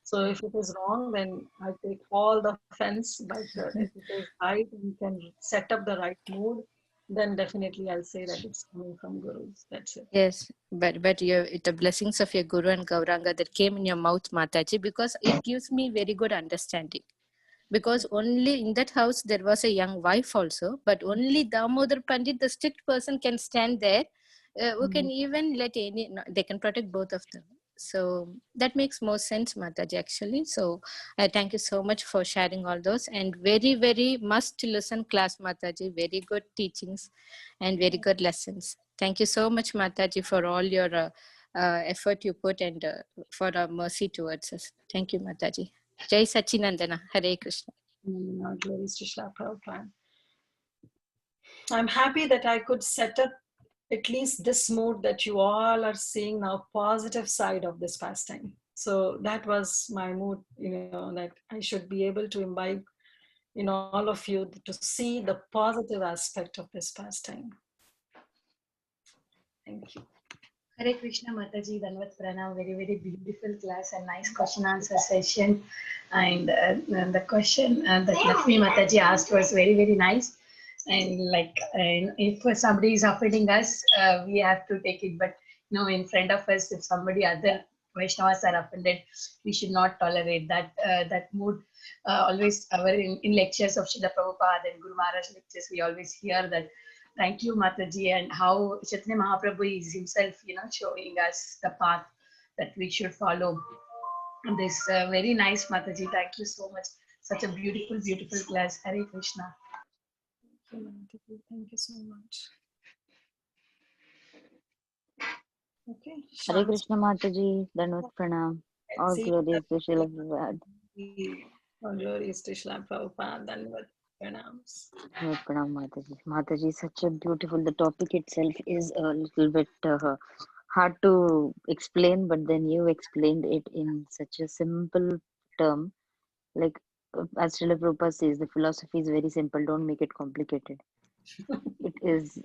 So if it is wrong, then I take all the offense. But if it is right and can set up the right mood, then definitely I'll say that it's coming from gurus. That's it. Yes, but the blessings of your Guru and Gauranga that came in your mouth, Mataji, because it gives me very good understanding. Because only in that house there was a young wife also, but only Damodar Pandit, the strict person, can stand there, who can even they can protect both of them. So that makes more sense, Mataji, actually. So I thank you so much for sharing all those, and very, very must listen class, Mataji. Very good teachings and very good lessons. Thank you so much, Mataji, for all your effort you put and for mercy towards us. Thank you, Mataji. Jai Sachinandana. Hare Krishna. Glories to Shri Prabhupada. I'm happy that I could set up at least this mood that you all are seeing now, positive side of this pastime. So that was my mood, that I should be able to imbibe in all of you to see the positive aspect of this pastime. Thank you. Hare Krishna Mataji, Danvat Pranam, very, very beautiful class and nice question answer session. And the question that Lakshmi Mataji asked was very, very nice. And if somebody is offending us, we have to take it. But in front of us, if somebody other Vaishnavas are offended, we should not tolerate that. That mood. Always, in lectures of Srila Prabhupada and Guru Maharaj lectures, we always hear that. Thank you, Mataji, and how Chaitanya Mahaprabhu is himself, showing us the path that we should follow. And this very nice, Mataji. Thank you so much. Such a beautiful, beautiful class. Hare Krishna. Thank you, Mataji. Thank you so much. Okay. Hare Krishna Mataji, Danvat Pranam. All glories to Srila Prabhupada. All glories to Srila Prabhupada. Danvat Pranams. Danvat Pranam Mataji. Mataji, such a beautiful, the topic itself is a little bit hard to explain, but then you explained it in such a simple term. Like, as Srila Prabhupada says, the philosophy is very simple, don't make it complicated. It is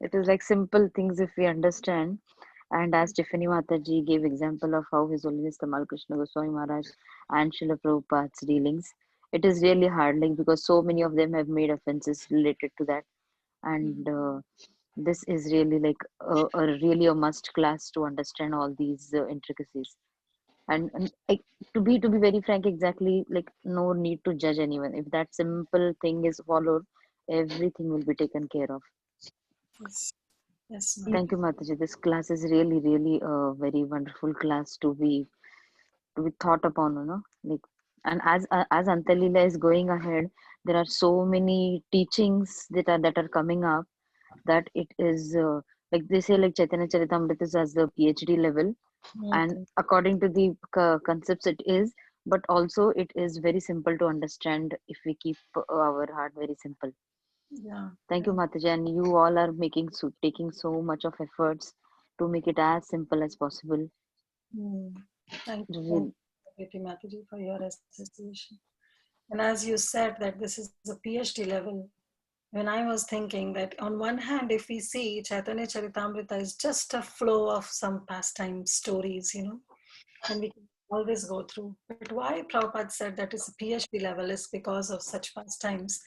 it is like simple things if we understand. And as Tiffany Mataji gave example of how His Holiness Tamal Krishna Goswami Maharaj and Srila Prabhupada's dealings, it is really hard, like, because so many of them have made offenses related to that. And this is really like really a must class to understand all these intricacies. And like, to be very frank, exactly, like, no need to judge anyone. If that simple thing is followed, everything will be taken care of. Yes. Yes, Thank you, Mataji. This class is really, really a very wonderful class to be thought upon, like. And as Antalila is going ahead, there are so many teachings that are coming up, that it is like they say, like, Caitanya Caritamrta is as the PhD level, and according to the concepts it is, but also it is very simple to understand if we keep our heart very simple. Yeah. Thank you, Mataji, and you all are taking so much of efforts to make it as simple as possible. Thank you, Mataji, for your association. And as you said that this is a PhD level, when I was thinking that on one hand, if we see Caitanya Caritamrita is just a flow of some pastime stories, and we can always go through. But why Prabhupada said that is a PhD level is because of such pastimes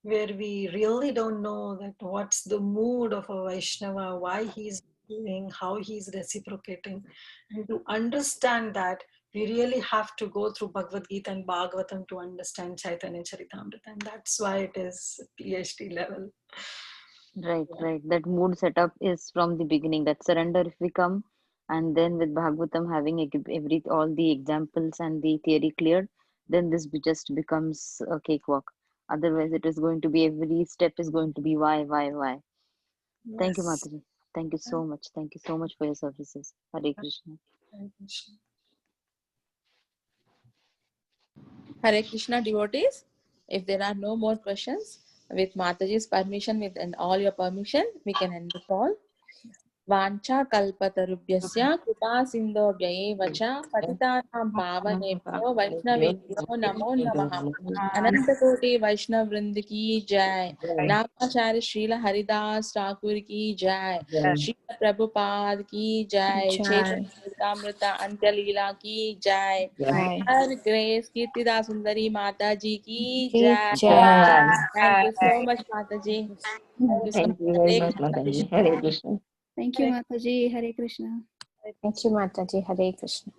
where we really don't know that what's the mood of a Vaishnava, why he's doing, how he's reciprocating. And to understand that, we really have to go through Bhagavad Gita and Bhagavatam to understand Caitanya Caritamrita. And that's why it is PhD level. Right. That mood setup is from the beginning. That surrender if we come, and then with Bhagavatam having all the examples and the theory cleared, then this just becomes a cakewalk. Otherwise, it is going to be, every step is going to be why. Yes. Thank you, Mataji. Thank you so much. Thank you so much for your services. Hare Krishna. Hare Krishna. Hare Krishna devotees. If there are no more questions, with Mataji's permission, and all your permission, we can end the call. Vancha kalpatarubhyasya kripa sindobhya eva cha patitanam pavanebhyo vaishnavebhyo namo namaha. Anantakoti Vaishnav Vrind ki jai. Namacharya Srila Haridas Thakur ki jai. Srila Prabhupada ki jai. Chaitanya Caritamrta Antya Leela ki jai. Her Grace Kirtida Sundari Mataji ki jai. Thank you so much, Mataji. Thank you so Thank you very much, Mataji. Hare Krishna. Thank you, Mataji. Hare Krishna. Thank you, Mataji. Hare Krishna.